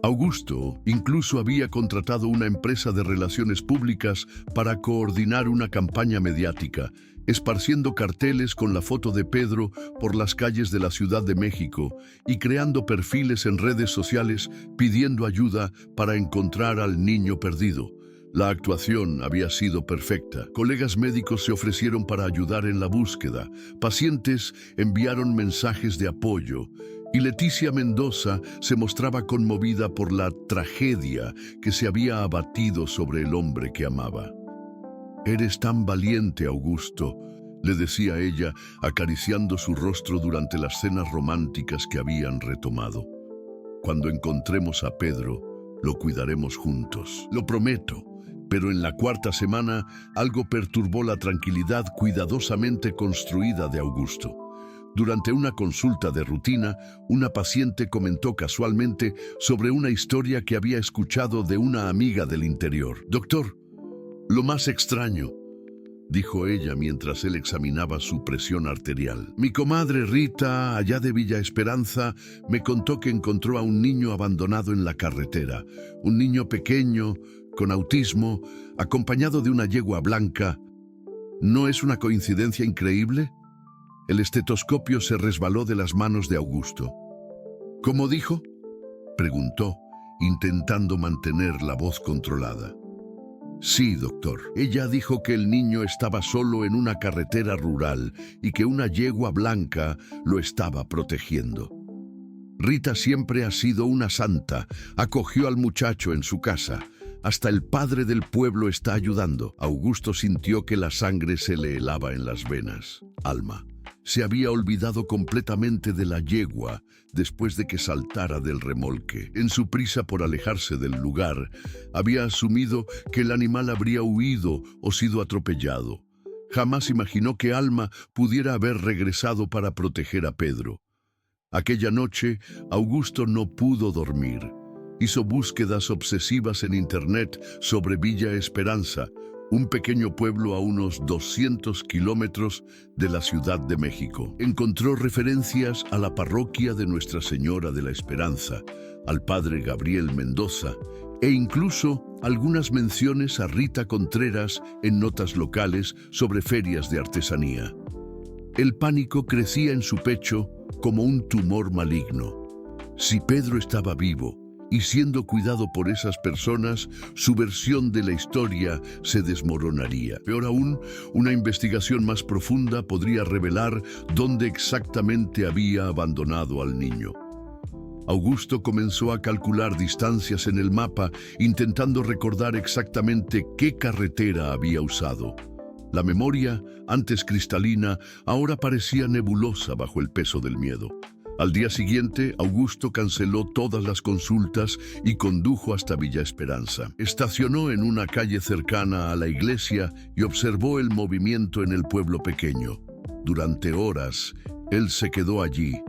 Augusto incluso había contratado una empresa de relaciones públicas para coordinar una campaña mediática, esparciendo carteles con la foto de Pedro por las calles de la Ciudad de México y creando perfiles en redes sociales pidiendo ayuda para encontrar al niño perdido. La actuación había sido perfecta. Colegas médicos se ofrecieron para ayudar en la búsqueda. Pacientes enviaron mensajes de apoyo Y Leticia Mendoza se mostraba conmovida por la tragedia que se había abatido sobre el hombre que amaba. «Eres tan valiente, Augusto», le decía ella, acariciando su rostro durante las cenas románticas que habían retomado. «Cuando encontremos a Pedro, lo cuidaremos juntos. Lo prometo». Pero en la cuarta semana, algo perturbó la tranquilidad cuidadosamente construida de Augusto. Durante una consulta de rutina, una paciente comentó casualmente sobre una historia que había escuchado de una amiga del interior. «Doctor, lo más extraño», dijo ella mientras él examinaba su presión arterial. «Mi comadre Rita, allá de Villa Esperanza, me contó que encontró a un niño abandonado en la carretera. Un niño pequeño, con autismo, acompañado de una yegua blanca. ¿No es una coincidencia increíble?». El estetoscopio se resbaló de las manos de Augusto. «¿Cómo dijo?», preguntó, intentando mantener la voz controlada. «Sí, doctor. Ella dijo que el niño estaba solo en una carretera rural y que una yegua blanca lo estaba protegiendo. Rita siempre ha sido una santa. Acogió al muchacho en su casa. Hasta el padre del pueblo está ayudando». Augusto sintió que la sangre se le helaba en las venas. Alma se había olvidado completamente de la yegua después de que saltara del remolque. En su prisa por alejarse del lugar, había asumido que el animal habría huido o sido atropellado. Jamás imaginó que Alma pudiera haber regresado para proteger a Pedro. Aquella noche, Augusto no pudo dormir. Hizo búsquedas obsesivas en Internet sobre Villa Esperanza, un pequeño pueblo a unos 200 kilómetros de la Ciudad de México. Encontró referencias a la parroquia de Nuestra Señora de la Esperanza, al padre Gabriel Mendoza, e incluso algunas menciones a Rita Contreras en notas locales sobre ferias de artesanía. El pánico crecía en su pecho como un tumor maligno. Si Pedro estaba vivo y siendo cuidado por esas personas, su versión de la historia se desmoronaría. Peor aún, una investigación más profunda podría revelar dónde exactamente había abandonado al niño. Augusto comenzó a calcular distancias en el mapa, intentando recordar exactamente qué carretera había usado. La memoria, antes cristalina, ahora parecía nebulosa bajo el peso del miedo. Al día siguiente, Augusto canceló todas las consultas y condujo hasta Villa Esperanza. Estacionó en una calle cercana a la iglesia y observó el movimiento en el pueblo pequeño. Durante horas, él se quedó allí,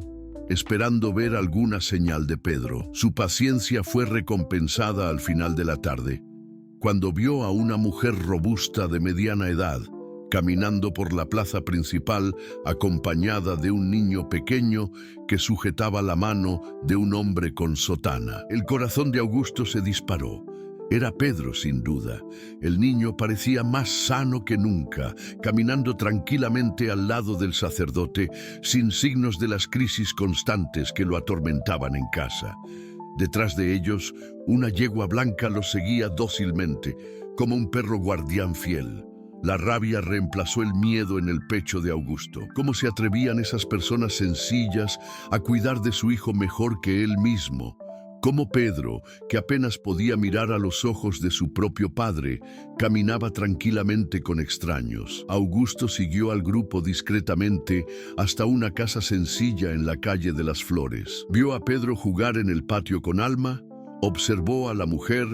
esperando ver alguna señal de Pedro. Su paciencia fue recompensada al final de la tarde, cuando vio a una mujer robusta de mediana edad, caminando por la plaza principal acompañada de un niño pequeño que sujetaba la mano de un hombre con sotana. El corazón de Augusto se disparó. Era Pedro, sin duda. El niño parecía más sano que nunca, caminando tranquilamente al lado del sacerdote, sin signos de las crisis constantes que lo atormentaban en casa. Detrás de ellos, una yegua blanca los seguía dócilmente, como un perro guardián fiel. La rabia reemplazó el miedo en el pecho de Augusto. ¿Cómo se atrevían esas personas sencillas a cuidar de su hijo mejor que él mismo? Cómo Pedro, que apenas podía mirar a los ojos de su propio padre, caminaba tranquilamente con extraños. Augusto siguió al grupo discretamente hasta una casa sencilla en la calle de las Flores. Vio a Pedro jugar en el patio con Alma, observó a la mujer,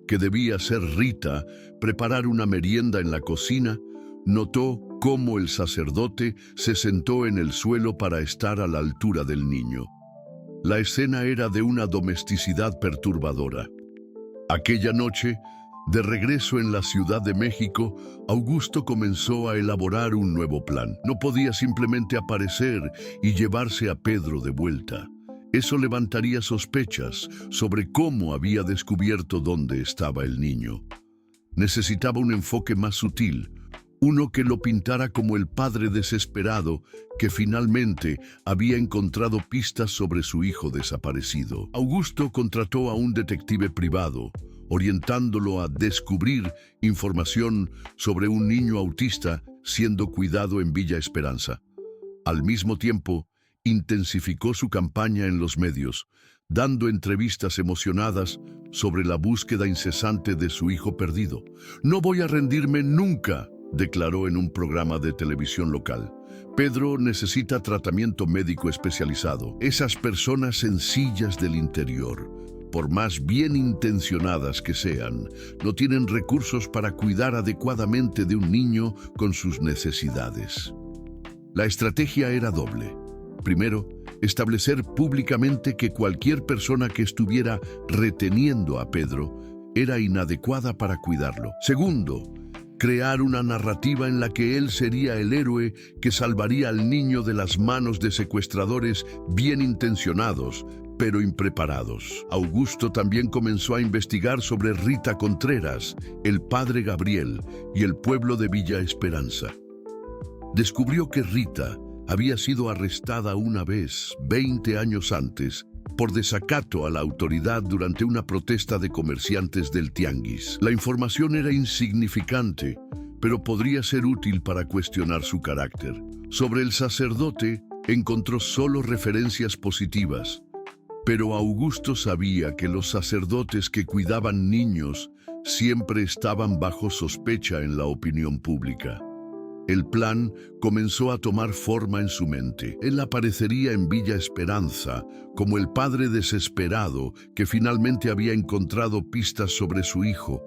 que debía ser Rita, preparar una merienda en la cocina, notó cómo el sacerdote se sentó en el suelo para estar a la altura del niño. La escena era de una domesticidad perturbadora. Aquella noche, de regreso en la Ciudad de México, Augusto comenzó a elaborar un nuevo plan. No podía simplemente aparecer y llevarse a Pedro de vuelta. Eso levantaría sospechas sobre cómo había descubierto dónde estaba el niño. Necesitaba un enfoque más sutil, uno que lo pintara como el padre desesperado que finalmente había encontrado pistas sobre su hijo desaparecido. Augusto contrató a un detective privado, orientándolo a descubrir información sobre un niño autista siendo cuidado en Villa Esperanza. Al mismo tiempo, intensificó su campaña en los medios, dando entrevistas emocionadas sobre la búsqueda incesante de su hijo perdido. «No voy a rendirme nunca», declaró en un programa de televisión local. «Pedro necesita tratamiento médico especializado. Esas personas sencillas del interior, por más bien intencionadas que sean, no tienen recursos para cuidar adecuadamente de un niño con sus necesidades». La estrategia era doble. Primero, establecer públicamente que cualquier persona que estuviera reteniendo a Pedro era inadecuada para cuidarlo. Segundo, crear una narrativa en la que él sería el héroe que salvaría al niño de las manos de secuestradores bien intencionados, pero impreparados. Augusto también comenzó a investigar sobre Rita Contreras, el padre Gabriel y el pueblo de Villa Esperanza. Descubrió que Rita había sido arrestada una vez, 20 años antes, por desacato a la autoridad durante una protesta de comerciantes del Tianguis. La información era insignificante, pero podría ser útil para cuestionar su carácter. Sobre el sacerdote, encontró solo referencias positivas, pero Augusto sabía que los sacerdotes que cuidaban niños siempre estaban bajo sospecha en la opinión pública. El plan comenzó a tomar forma en su mente. Él aparecería en Villa Esperanza como el padre desesperado que finalmente había encontrado pistas sobre su hijo.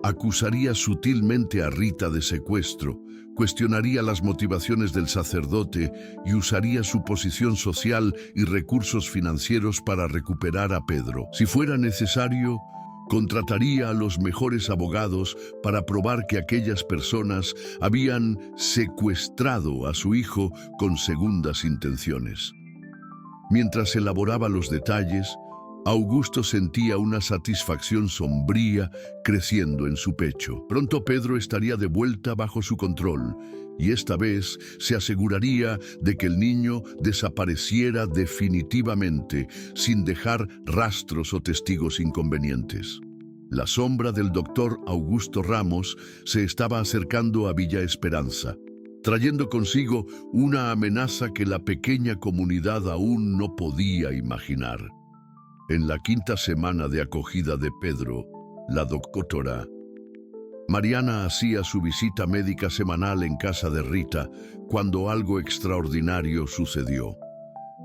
Acusaría sutilmente a Rita de secuestro, cuestionaría las motivaciones del sacerdote y usaría su posición social y recursos financieros para recuperar a Pedro. Si fuera necesario, contrataría a los mejores abogados para probar que aquellas personas habían secuestrado a su hijo con segundas intenciones. Mientras elaboraba los detalles, Augusto sentía una satisfacción sombría creciendo en su pecho. Pronto Pedro estaría de vuelta bajo su control, y esta vez se aseguraría de que el niño desapareciera definitivamente, sin dejar rastros o testigos inconvenientes. La sombra del doctor Augusto Ramos se estaba acercando a Villa Esperanza, trayendo consigo una amenaza que la pequeña comunidad aún no podía imaginar. En la quinta semana de acogida de Pedro, la doctora Mariana hacía su visita médica semanal en casa de Rita cuando algo extraordinario sucedió.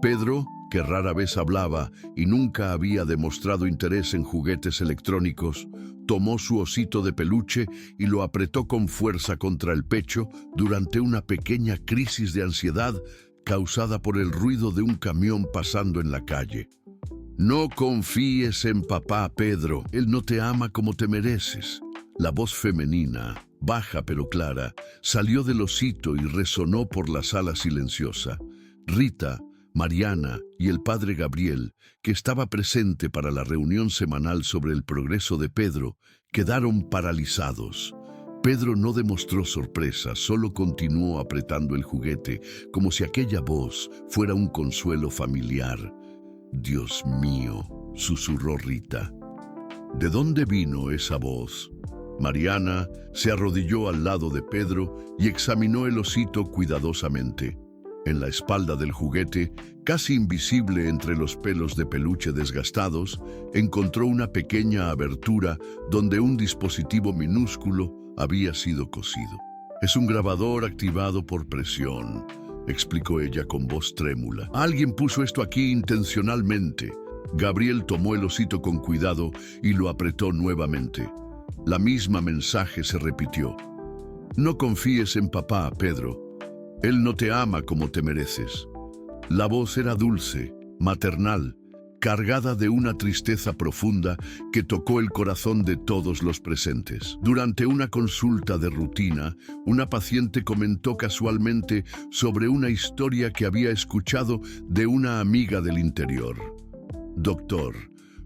Pedro, que rara vez hablaba y nunca había demostrado interés en juguetes electrónicos, tomó su osito de peluche y lo apretó con fuerza contra el pecho durante una pequeña crisis de ansiedad causada por el ruido de un camión pasando en la calle. «No confíes en papá, Pedro. Él no te ama como te mereces». La voz femenina, baja pero clara, salió del osito y resonó por la sala silenciosa. Rita, Mariana y el padre Gabriel, que estaba presente para la reunión semanal sobre el progreso de Pedro, quedaron paralizados. Pedro no demostró sorpresa, solo continuó apretando el juguete, como si aquella voz fuera un consuelo familiar. «Dios mío», susurró Rita. ¿De dónde vino esa voz? Mariana se arrodilló al lado de Pedro y examinó el osito cuidadosamente. En la espalda del juguete, casi invisible entre los pelos de peluche desgastados, encontró una pequeña abertura donde un dispositivo minúsculo había sido cosido. «Es un grabador activado por presión», explicó ella con voz trémula. «Alguien puso esto aquí intencionalmente». Gabriel tomó el osito con cuidado y lo apretó nuevamente. La misma mensaje se repitió. «No confíes en papá, Pedro. Él no te ama como te mereces». La voz era dulce, maternal, cargada de una tristeza profunda que tocó el corazón de todos los presentes. Durante una consulta de rutina, una paciente comentó casualmente sobre una historia que había escuchado de una amiga del interior. «Doctor,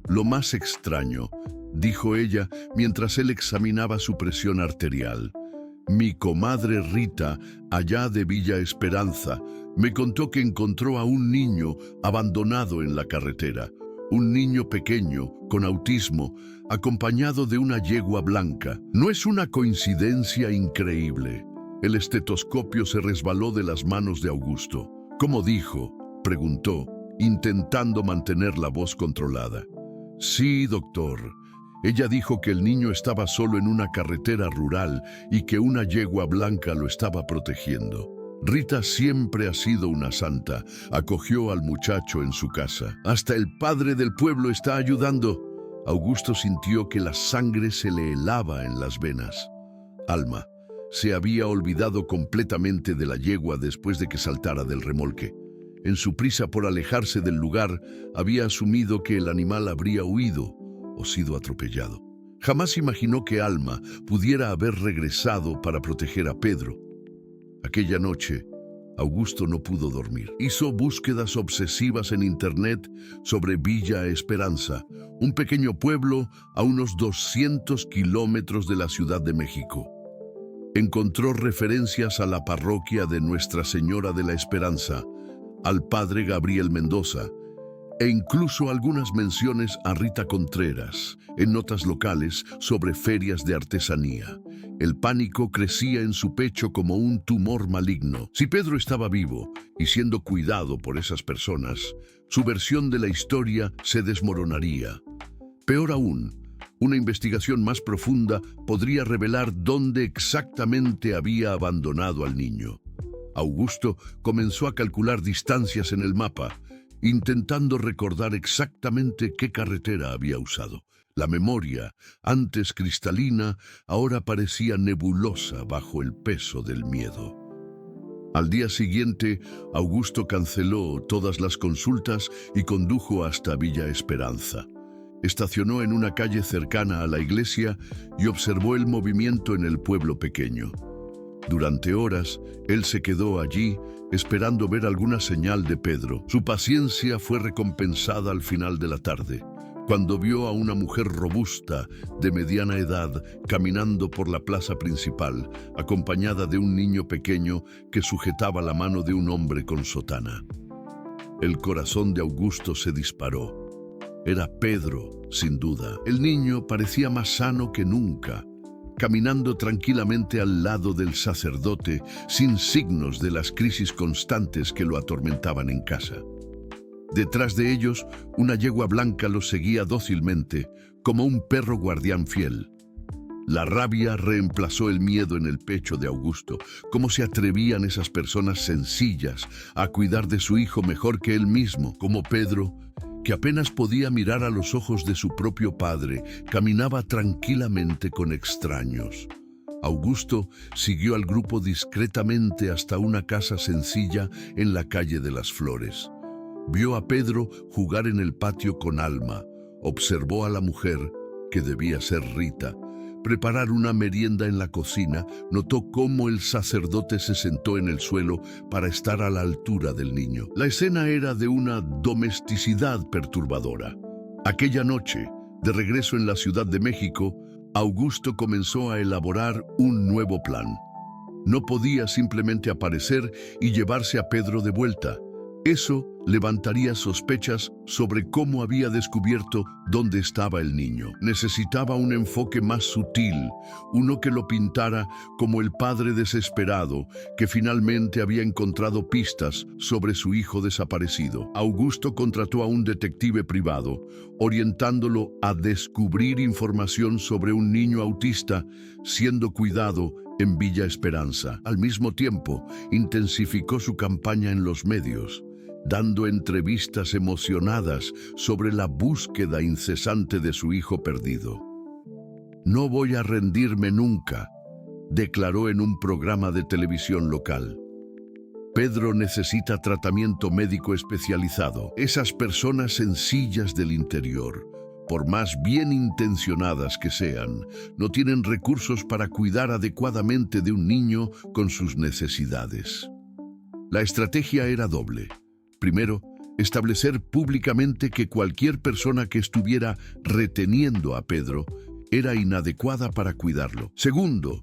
lo más extraño», dijo ella mientras él examinaba su presión arterial. «Mi comadre Rita, allá de Villa Esperanza, me contó que encontró a un niño abandonado en la carretera. Un niño pequeño, con autismo, acompañado de una yegua blanca. ¿No es una coincidencia increíble?» El estetoscopio se resbaló de las manos de Augusto. «¿Cómo dijo?» preguntó, intentando mantener la voz controlada. Sí, doctor. Ella dijo que el niño estaba solo en una carretera rural y que una yegua blanca lo estaba protegiendo. Rita siempre ha sido una santa. Acogió al muchacho en su casa. Hasta el padre del pueblo está ayudando. Augusto sintió que la sangre se le helaba en las venas. Alma se había olvidado completamente de la yegua después de que saltara del remolque. En su prisa por alejarse del lugar, había asumido que el animal habría huido o sido atropellado. Jamás imaginó que Alma pudiera haber regresado para proteger a Pedro. Aquella noche, Augusto no pudo dormir. Hizo búsquedas obsesivas en internet sobre Villa Esperanza, un pequeño pueblo a unos 200 kilómetros de la Ciudad de México. Encontró referencias a la parroquia de Nuestra Señora de la Esperanza, al padre Gabriel Mendoza, e incluso algunas menciones a Rita Contreras en notas locales sobre ferias de artesanía. El pánico crecía en su pecho como un tumor maligno. Si Pedro estaba vivo y siendo cuidado por esas personas, su versión de la historia se desmoronaría. Peor aún, una investigación más profunda podría revelar dónde exactamente había abandonado al niño. Augusto comenzó a calcular distancias en el mapa, intentando recordar exactamente qué carretera había usado. La memoria, antes cristalina, ahora parecía nebulosa bajo el peso del miedo. Al día siguiente, Augusto canceló todas las consultas y condujo hasta Villa Esperanza. Estacionó en una calle cercana a la iglesia y observó el movimiento en el pueblo pequeño. Durante horas, él se quedó allí, esperando ver alguna señal de Pedro. Su paciencia fue recompensada al final de la tarde, cuando vio a una mujer robusta, de mediana edad, caminando por la plaza principal, acompañada de un niño pequeño que sujetaba la mano de un hombre con sotana. El corazón de Augusto se disparó. Era Pedro, sin duda. El niño parecía más sano que nunca, caminando tranquilamente al lado del sacerdote, sin signos de las crisis constantes que lo atormentaban en casa. Detrás de ellos, una yegua blanca los seguía dócilmente, como un perro guardián fiel. La rabia reemplazó el miedo en el pecho de Augusto. ¿Cómo se atrevían esas personas sencillas a cuidar de su hijo mejor que él mismo? Como Pedro, que apenas podía mirar a los ojos de su propio padre, caminaba tranquilamente con extraños. Augusto siguió al grupo discretamente hasta una casa sencilla en la calle de las Flores. Vio a Pedro jugar en el patio con Alma, observó a la mujer, que debía ser Rita, preparar una merienda en la cocina, notó cómo el sacerdote se sentó en el suelo para estar a la altura del niño. La escena era de una domesticidad perturbadora. Aquella noche, de regreso en la Ciudad de México, Augusto comenzó a elaborar un nuevo plan. No podía simplemente aparecer y llevarse a Pedro de vuelta. Eso levantaría sospechas sobre cómo había descubierto dónde estaba el niño. Necesitaba un enfoque más sutil, uno que lo pintara como el padre desesperado que finalmente había encontrado pistas sobre su hijo desaparecido. Augusto contrató a un detective privado, orientándolo a descubrir información sobre un niño autista siendo cuidado en Villa Esperanza. Al mismo tiempo, intensificó su campaña en los medios, dando entrevistas emocionadas sobre la búsqueda incesante de su hijo perdido. «No voy a rendirme nunca», declaró en un programa de televisión local. «Pedro necesita tratamiento médico especializado. Esas personas sencillas del interior, por más bien intencionadas que sean, no tienen recursos para cuidar adecuadamente de un niño con sus necesidades». La estrategia era doble. Primero, establecer públicamente que cualquier persona que estuviera reteniendo a Pedro era inadecuada para cuidarlo. Segundo,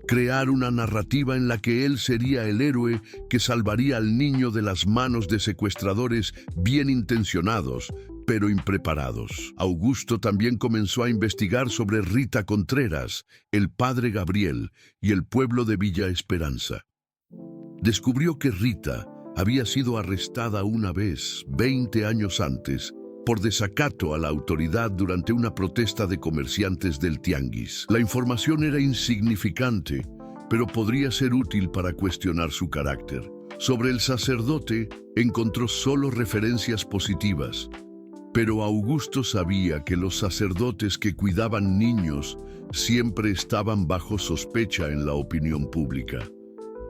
crear una narrativa en la que él sería el héroe que salvaría al niño de las manos de secuestradores bien intencionados, pero impreparados. Augusto también comenzó a investigar sobre Rita Contreras, el padre Gabriel y el pueblo de Villa Esperanza. Descubrió que Rita había sido arrestada una vez, 20 años antes, por desacato a la autoridad durante una protesta de comerciantes del tianguis. La información era insignificante, pero podría ser útil para cuestionar su carácter. Sobre el sacerdote, encontró solo referencias positivas, pero Augusto sabía que los sacerdotes que cuidaban niños siempre estaban bajo sospecha en la opinión pública.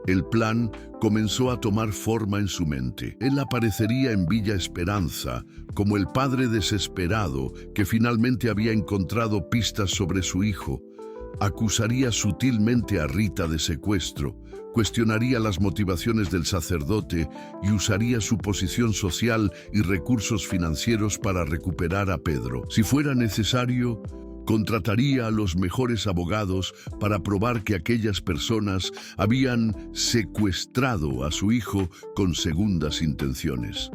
El plan comenzó a tomar forma en su mente. Él aparecería en Villa Esperanza como el padre desesperado que finalmente había encontrado pistas sobre su hijo. Acusaría sutilmente a Rita de secuestro, cuestionaría las motivaciones del sacerdote y usaría su posición social y recursos financieros para recuperar a Pedro. Si fuera necesario, contrataría a los mejores abogados para probar que aquellas personas habían secuestrado a su hijo con segundas intenciones.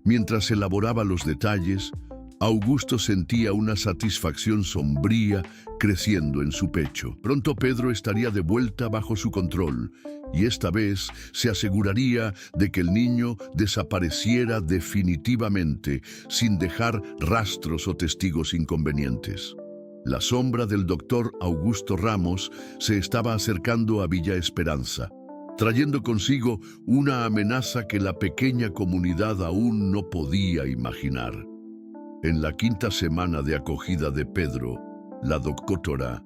Mientras elaboraba los detalles, Augusto sentía una satisfacción sombría creciendo en su pecho. Pronto Pedro estaría de vuelta bajo su control, y esta vez se aseguraría de que el niño desapareciera definitivamente, sin dejar rastros o testigos inconvenientes. La sombra del doctor Augusto Ramos se estaba acercando a Villa Esperanza, trayendo consigo una amenaza que la pequeña comunidad aún no podía imaginar. En la quinta semana de acogida de Pedro, la doctora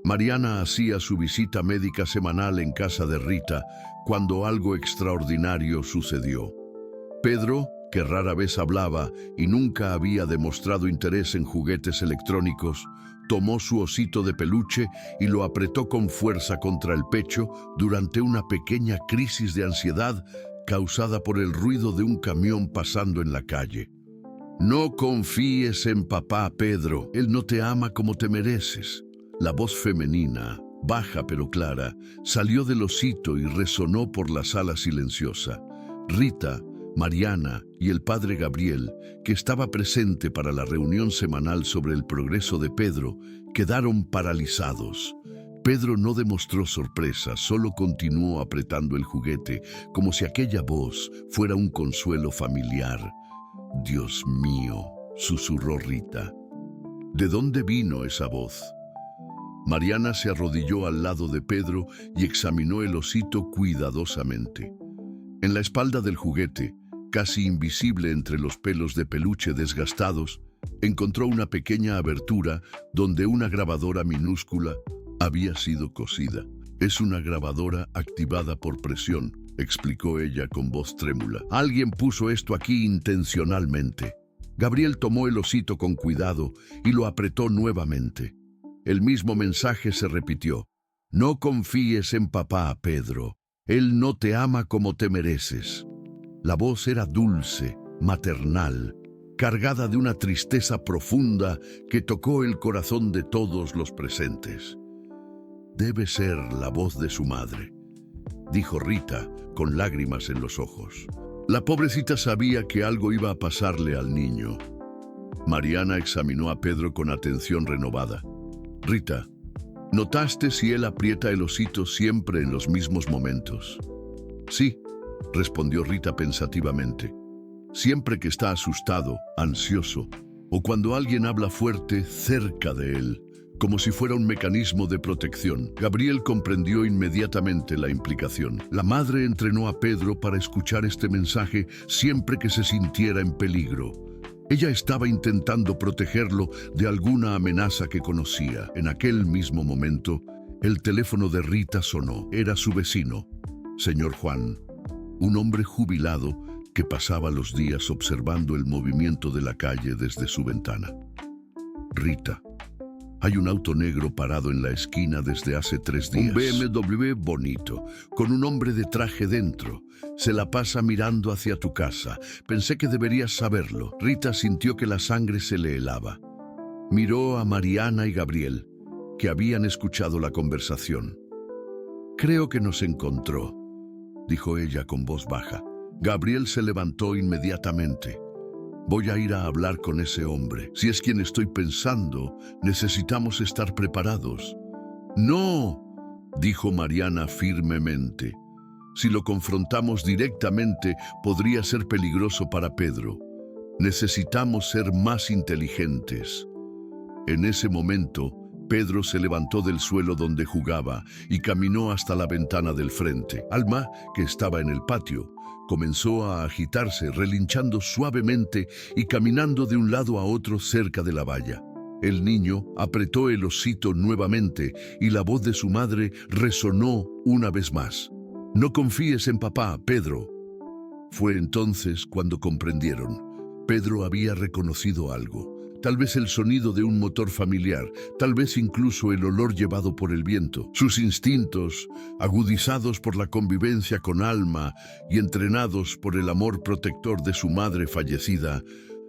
Mariana hacía su visita médica semanal en casa de Rita cuando algo extraordinario sucedió. Pedro, que rara vez hablaba y nunca había demostrado interés en juguetes electrónicos, tomó su osito de peluche y lo apretó con fuerza contra el pecho durante una pequeña crisis de ansiedad causada por el ruido de un camión pasando en la calle. No confíes en papá, Pedro. Él no te ama como te mereces. La voz femenina, baja pero clara, salió del osito y resonó por la sala silenciosa. Rita, Mariana y el padre Gabriel, que estaba presente para la reunión semanal sobre el progreso de Pedro, quedaron paralizados. Pedro no demostró sorpresa, solo continuó apretando el juguete, como si aquella voz fuera un consuelo familiar. «Dios mío», susurró Rita. ¿De dónde vino esa voz? Mariana se arrodilló al lado de Pedro y examinó el osito cuidadosamente. En la espalda del juguete, casi invisible entre los pelos de peluche desgastados, encontró una pequeña abertura donde una grabadora minúscula había sido cosida. «Es una grabadora activada por presión», explicó ella con voz trémula. «Alguien puso esto aquí intencionalmente». Gabriel tomó el osito con cuidado y lo apretó nuevamente. El mismo mensaje se repitió. «No confíes en papá, Pedro. Él no te ama como te mereces». La voz era dulce, maternal, cargada de una tristeza profunda que tocó el corazón de todos los presentes. «Debe ser la voz de su madre», dijo Rita, con lágrimas en los ojos. La pobrecita sabía que algo iba a pasarle al niño. Mariana examinó a Pedro con atención renovada. «Rita, ¿notaste si él aprieta el osito siempre en los mismos momentos?» «Sí», respondió Rita pensativamente. «Siempre que está asustado, ansioso, o cuando alguien habla fuerte cerca de él, como si fuera un mecanismo de protección». Gabriel comprendió inmediatamente la implicación. La madre entrenó a Pedro para escuchar este mensaje siempre que se sintiera en peligro. Ella estaba intentando protegerlo de alguna amenaza que conocía. En aquel mismo momento, el teléfono de Rita sonó. Era su vecino, señor Juan, un hombre jubilado que pasaba los días observando el movimiento de la calle desde su ventana. «Rita, hay un auto negro parado en la esquina desde hace 3 días. Un BMW bonito, con un hombre de traje dentro. Se la pasa mirando hacia tu casa. Pensé que deberías saberlo». Rita sintió que la sangre se le helaba. Miró a Mariana y Gabriel, que habían escuchado la conversación. «Creo que nos encontró», dijo ella con voz baja. Gabriel se levantó inmediatamente. «Voy a ir a hablar con ese hombre. Si es quien estoy pensando, necesitamos estar preparados». «No», dijo Mariana firmemente. Si lo confrontamos directamente, podría ser peligroso para Pedro. Necesitamos ser más inteligentes. En ese momento, Pedro se levantó del suelo donde jugaba y caminó hasta la ventana del frente. Alma, que estaba en el patio, comenzó a agitarse, relinchando suavemente y caminando de un lado a otro cerca de la valla. El niño apretó el osito nuevamente y la voz de su madre resonó una vez más. «No confíes en papá, Pedro». Fue entonces cuando comprendieron. Pedro había reconocido algo. Tal vez el sonido de un motor familiar, tal vez incluso el olor llevado por el viento. Sus instintos, agudizados por la convivencia con Alma y entrenados por el amor protector de su madre fallecida,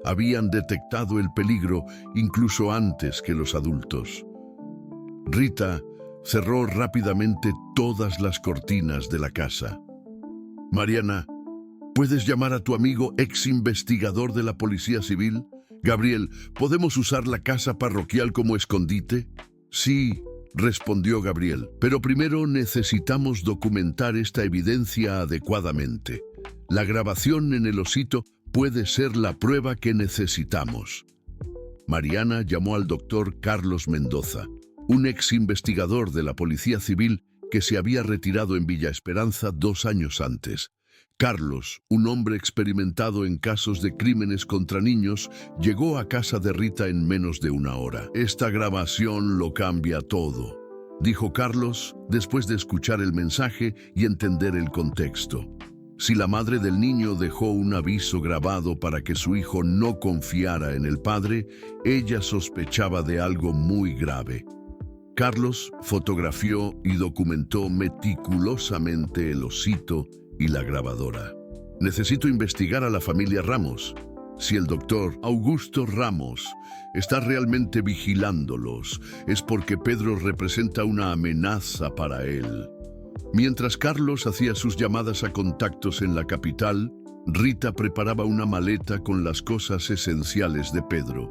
habían detectado el peligro incluso antes que los adultos. Rita cerró rápidamente todas las cortinas de la casa. «Mariana, ¿puedes llamar a tu amigo ex investigador de la Policía Civil? Gabriel, ¿podemos usar la casa parroquial como escondite?» «Sí», respondió Gabriel, «pero primero necesitamos documentar esta evidencia adecuadamente. La grabación en el osito puede ser la prueba que necesitamos». Mariana llamó al doctor Carlos Mendoza, un ex investigador de la Policía Civil que se había retirado en Villa Esperanza 2 años antes. Carlos, un hombre experimentado en casos de crímenes contra niños, llegó a casa de Rita en menos de 1 hora. «Esta grabación lo cambia todo», dijo Carlos, después de escuchar el mensaje y entender el contexto. Si la madre del niño dejó un aviso grabado para que su hijo no confiara en el padre, ella sospechaba de algo muy grave. Carlos fotografió y documentó meticulosamente el osito y la grabadora. «Necesito investigar a la familia Ramos. Si el doctor Augusto Ramos está realmente vigilándolos, es porque Pedro representa una amenaza para él». Mientras Carlos hacía sus llamadas a contactos en la capital, Rita preparaba una maleta con las cosas esenciales de Pedro.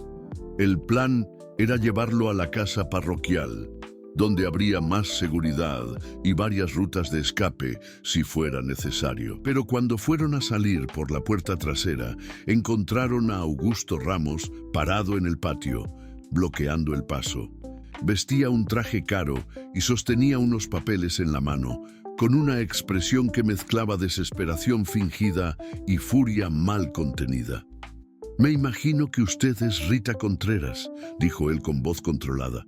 El plan era llevarlo a la casa parroquial, donde habría más seguridad y varias rutas de escape si fuera necesario. Pero cuando fueron a salir por la puerta trasera, encontraron a Augusto Ramos parado en el patio, bloqueando el paso. Vestía un traje caro y sostenía unos papeles en la mano, con una expresión que mezclaba desesperación fingida y furia mal contenida. «Me imagino que usted es Rita Contreras», dijo él con voz controlada.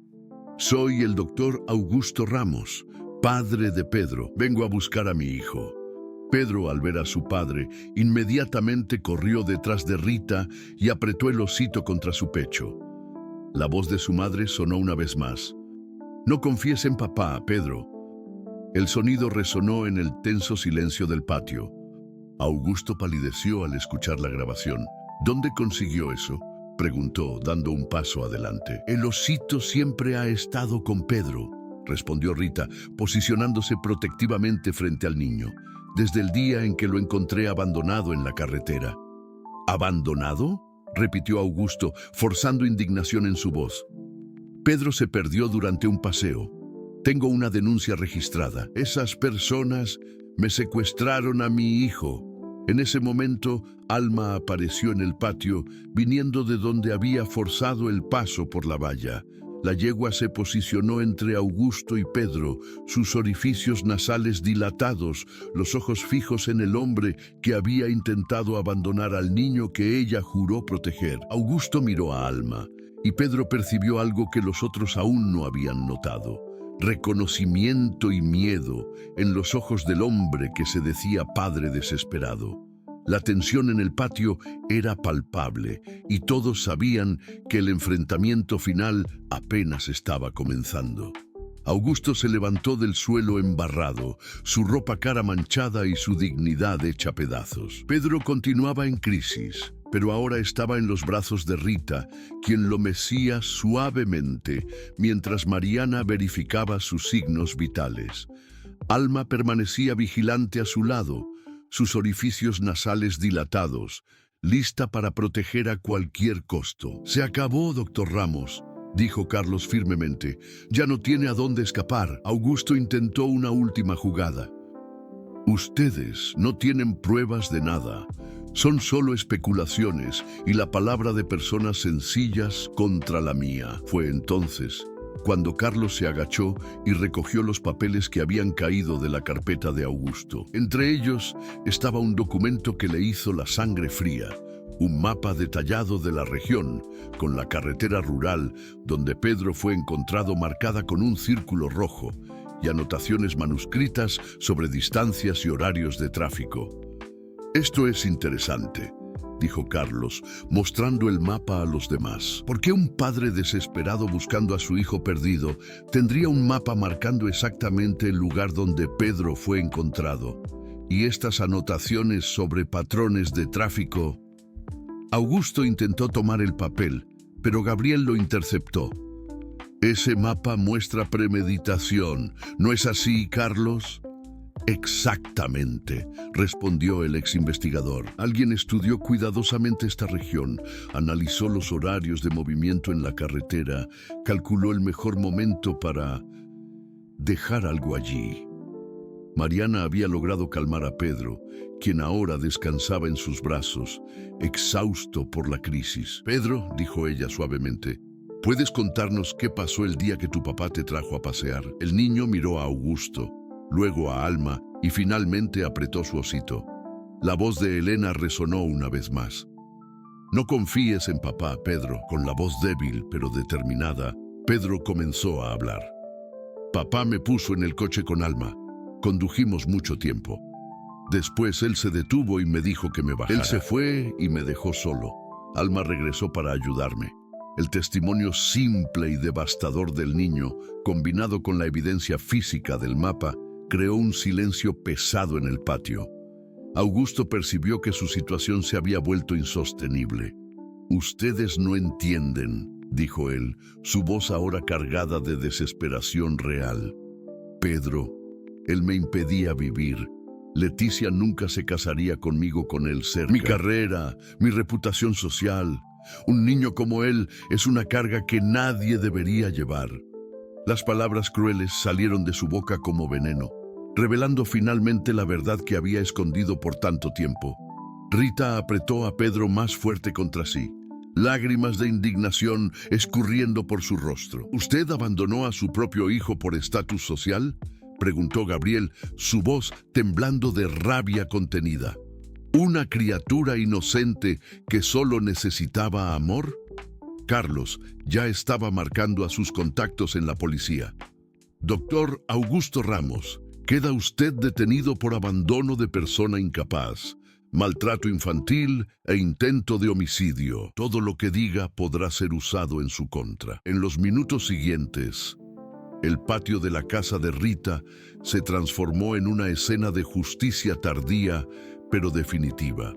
«Soy el doctor Augusto Ramos, padre de Pedro. Vengo a buscar a mi hijo». Pedro, al ver a su padre, inmediatamente corrió detrás de Rita y apretó el osito contra su pecho. La voz de su madre sonó una vez más. «No confíes en papá, Pedro». El sonido resonó en el tenso silencio del patio. Augusto palideció al escuchar la grabación. «¿Dónde consiguió eso?», preguntó, dando un paso adelante. «El osito siempre ha estado con Pedro», respondió Rita, posicionándose protectivamente frente al niño, «desde el día en que lo encontré abandonado en la carretera». «¿Abandonado?», repitió Augusto, forzando indignación en su voz. «Pedro se perdió durante un paseo. Tengo una denuncia registrada. Esas personas me secuestraron a mi hijo». En ese momento, Alma apareció en el patio, viniendo de donde había forzado el paso por la valla. La yegua se posicionó entre Augusto y Pedro, sus orificios nasales dilatados, los ojos fijos en el hombre que había intentado abandonar al niño que ella juró proteger. Augusto miró a Alma, y Pedro percibió algo que los otros aún no habían notado: reconocimiento y miedo en los ojos del hombre que se decía padre desesperado. La tensión en el patio era palpable y todos sabían que el enfrentamiento final apenas estaba comenzando. Augusto se levantó del suelo embarrado, su ropa cara manchada y su dignidad hecha pedazos. Pedro continuaba en crisis, pero ahora estaba en los brazos de Rita, quien lo mecía suavemente mientras Mariana verificaba sus signos vitales. Alma permanecía vigilante a su lado, sus orificios nasales dilatados, lista para proteger a cualquier costo. «Se acabó, doctor Ramos», dijo Carlos firmemente. «Ya no tiene a dónde escapar». Augusto intentó una última jugada. Ustedes no tienen pruebas de nada. Son solo especulaciones y la palabra de personas sencillas contra la mía. Fue entonces cuando Carlos se agachó y recogió los papeles que habían caído de la carpeta de Augusto. Entre ellos estaba un documento que le hizo la sangre fría, un mapa detallado de la región, con la carretera rural donde Pedro fue encontrado marcada con un círculo rojo y anotaciones manuscritas sobre distancias y horarios de tráfico. Esto es interesante, dijo Carlos, mostrando el mapa a los demás. ¿Por qué un padre desesperado buscando a su hijo perdido tendría un mapa marcando exactamente el lugar donde Pedro fue encontrado? Y estas anotaciones sobre patrones de tráfico. Augusto intentó tomar el papel, pero Gabriel lo interceptó. Ese mapa muestra premeditación, ¿no es así, Carlos? Exactamente, respondió el exinvestigador. Alguien estudió cuidadosamente esta región, analizó los horarios de movimiento en la carretera, calculó el mejor momento para dejar algo allí. Mariana había logrado calmar a Pedro, quien ahora descansaba en sus brazos, exhausto por la crisis. Pedro, dijo ella suavemente, ¿puedes contarnos qué pasó el día que tu papá te trajo a pasear? El niño miró a Augusto, luego a Alma y finalmente apretó su osito. La voz de Elena resonó una vez más. No confíes en papá, Pedro. Con la voz débil pero determinada, Pedro comenzó a hablar. Papá me puso en el coche con Alma. Condujimos mucho tiempo. Después él se detuvo y me dijo que me bajara. Él se fue y me dejó solo. Alma regresó para ayudarme. El testimonio simple y devastador del niño, combinado con la evidencia física del mapa, creó un silencio pesado en el patio. Augusto percibió que su situación se había vuelto insostenible. Ustedes no entienden, dijo él, su voz ahora cargada de desesperación real. Pedro, él me impedía vivir. Leticia nunca se casaría conmigo con él cerca. Mi carrera, mi reputación social. Un niño como él es una carga que nadie debería llevar. Las palabras crueles salieron de su boca como veneno, revelando finalmente la verdad que había escondido por tanto tiempo. Rita apretó a Pedro más fuerte contra sí, lágrimas de indignación escurriendo por su rostro. ¿Usted abandonó a su propio hijo por estatus social?, preguntó Gabriel, su voz temblando de rabia contenida. ¿Una criatura inocente que solo necesitaba amor? Carlos ya estaba marcando a sus contactos en la policía. Doctor Augusto Ramos, queda usted detenido por abandono de persona incapaz, maltrato infantil e intento de homicidio. Todo lo que diga podrá ser usado en su contra. En los minutos siguientes, el patio de la casa de Rita se transformó en una escena de justicia tardía, pero definitiva.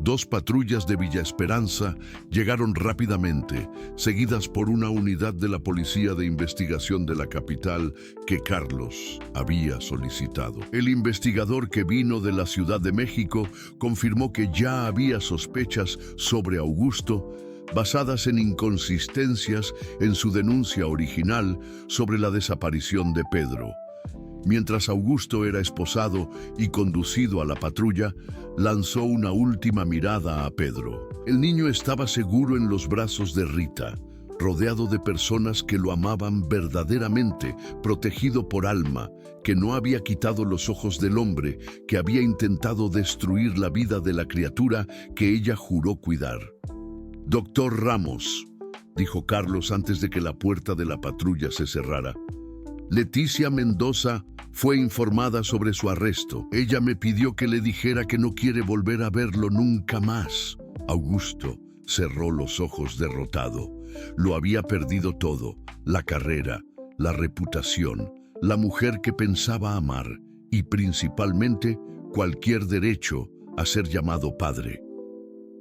2 patrullas de Villa Esperanza llegaron rápidamente, seguidas por una unidad de la Policía de Investigación de la capital que Carlos había solicitado. El investigador que vino de la Ciudad de México confirmó que ya había sospechas sobre Augusto, basadas en inconsistencias en su denuncia original sobre la desaparición de Pedro. Mientras Augusto era esposado y conducido a la patrulla, lanzó una última mirada a Pedro. El niño estaba seguro en los brazos de Rita, rodeado de personas que lo amaban verdaderamente, protegido por Alma, que no había quitado los ojos del hombre, que había intentado destruir la vida de la criatura que ella juró cuidar. Doctor Ramos, dijo Carlos antes de que la puerta de la patrulla se cerrara. Leticia Mendoza fue informada sobre su arresto. Ella me pidió que le dijera que no quiere volver a verlo nunca más. Augusto cerró los ojos derrotado. Lo había perdido todo: la carrera, la reputación, la mujer que pensaba amar y principalmente cualquier derecho a ser llamado padre.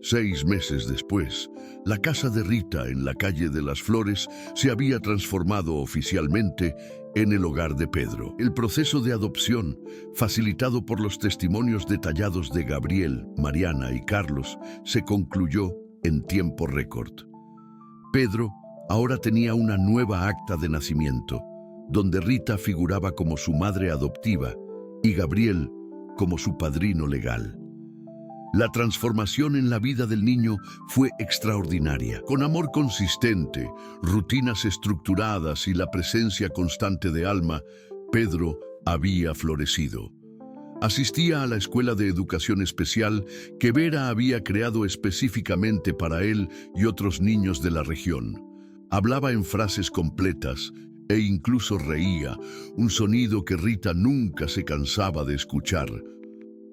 6 meses después, la casa de Rita en la calle de las Flores se había transformado oficialmente en el hogar de Pedro. El proceso de adopción, facilitado por los testimonios detallados de Gabriel, Mariana y Carlos, se concluyó en tiempo récord. Pedro ahora tenía una nueva acta de nacimiento, donde Rita figuraba como su madre adoptiva y Gabriel como su padrino legal. La transformación en la vida del niño fue extraordinaria. Con amor consistente, rutinas estructuradas y la presencia constante de Alma, Pedro había florecido. Asistía a la escuela de educación especial que Vera había creado específicamente para él y otros niños de la región. Hablaba en frases completas e incluso reía, un sonido que Rita nunca se cansaba de escuchar.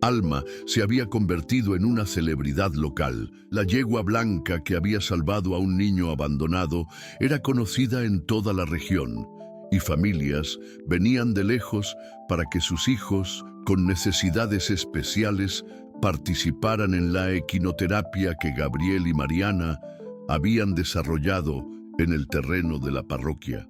Alma se había convertido en una celebridad local. La yegua blanca que había salvado a un niño abandonado era conocida en toda la región, y familias venían de lejos para que sus hijos, con necesidades especiales, participaran en la equinoterapia que Gabriel y Mariana habían desarrollado en el terreno de la parroquia.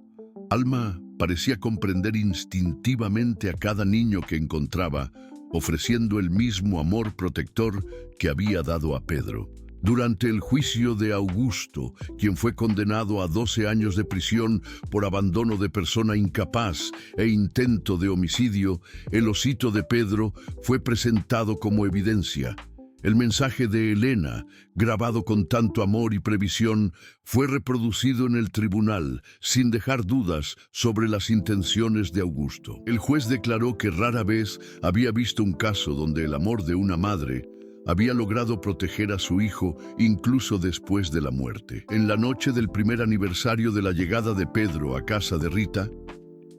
Alma parecía comprender instintivamente a cada niño que encontraba, ofreciendo el mismo amor protector que había dado a Pedro. Durante el juicio de Augusto, quien fue condenado a 12 años de prisión por abandono de persona incapaz e intento de homicidio, el osito de Pedro fue presentado como evidencia. El mensaje de Elena, grabado con tanto amor y previsión, fue reproducido en el tribunal, sin dejar dudas sobre las intenciones de Augusto. El juez declaró que rara vez había visto un caso donde el amor de una madre había logrado proteger a su hijo incluso después de la muerte. En la noche del primer aniversario de la llegada de Pedro a casa de Rita,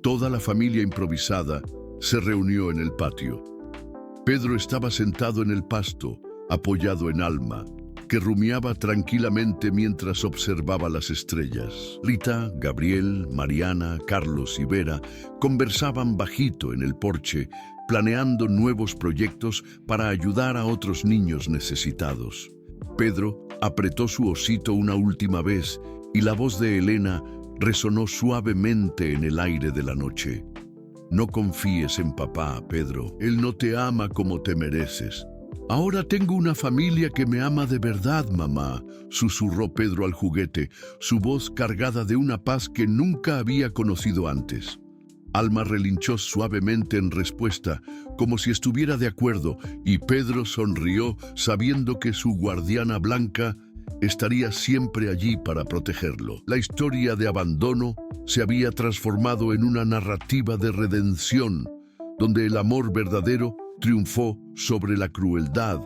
toda la familia improvisada se reunió en el patio. Pedro estaba sentado en el pasto, apoyado en Alma, que rumiaba tranquilamente mientras observaba las estrellas. Rita, Gabriel, Mariana, Carlos y Vera conversaban bajito en el porche, planeando nuevos proyectos para ayudar a otros niños necesitados. Pedro apretó su osito una última vez y la voz de Elena resonó suavemente en el aire de la noche. No confíes en papá, Pedro. Él no te ama como te mereces. Ahora tengo una familia que me ama de verdad, mamá, susurró Pedro al juguete, su voz cargada de una paz que nunca había conocido antes. Alma relinchó suavemente en respuesta, como si estuviera de acuerdo, y Pedro sonrió sabiendo que su guardiana blanca estaría siempre allí para protegerlo. La historia de abandono se había transformado en una narrativa de redención, donde el amor verdadero triunfó sobre la crueldad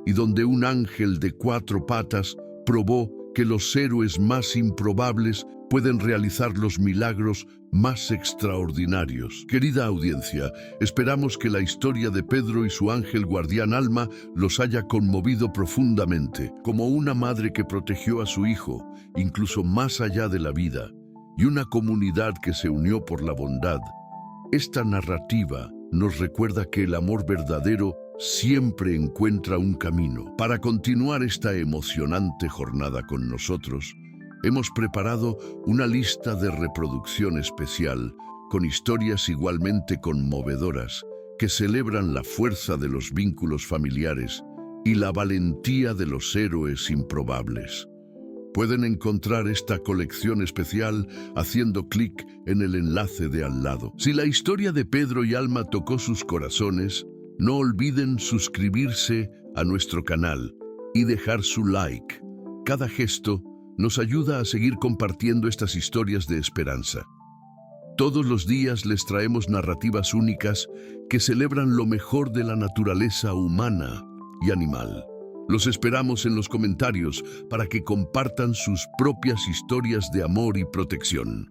y donde un ángel de 4 patas probó que los héroes más improbables pueden realizar los milagros más extraordinarios. Querida audiencia, esperamos que la historia de Pedro y su ángel guardián Alma los haya conmovido profundamente, como una madre que protegió a su hijo, incluso más allá de la vida, y una comunidad que se unió por la bondad. Esta narrativa nos recuerda que el amor verdadero siempre encuentra un camino. Para continuar esta emocionante jornada con nosotros, hemos preparado una lista de reproducción especial con historias igualmente conmovedoras que celebran la fuerza de los vínculos familiares y la valentía de los héroes improbables. Pueden encontrar esta colección especial haciendo clic en el enlace de al lado. Si la historia de Pedro y Alma tocó sus corazones, no olviden suscribirse a nuestro canal y dejar su like. Cada gesto nos ayuda a seguir compartiendo estas historias de esperanza. Todos los días les traemos narrativas únicas que celebran lo mejor de la naturaleza humana y animal. Los esperamos en los comentarios para que compartan sus propias historias de amor y protección.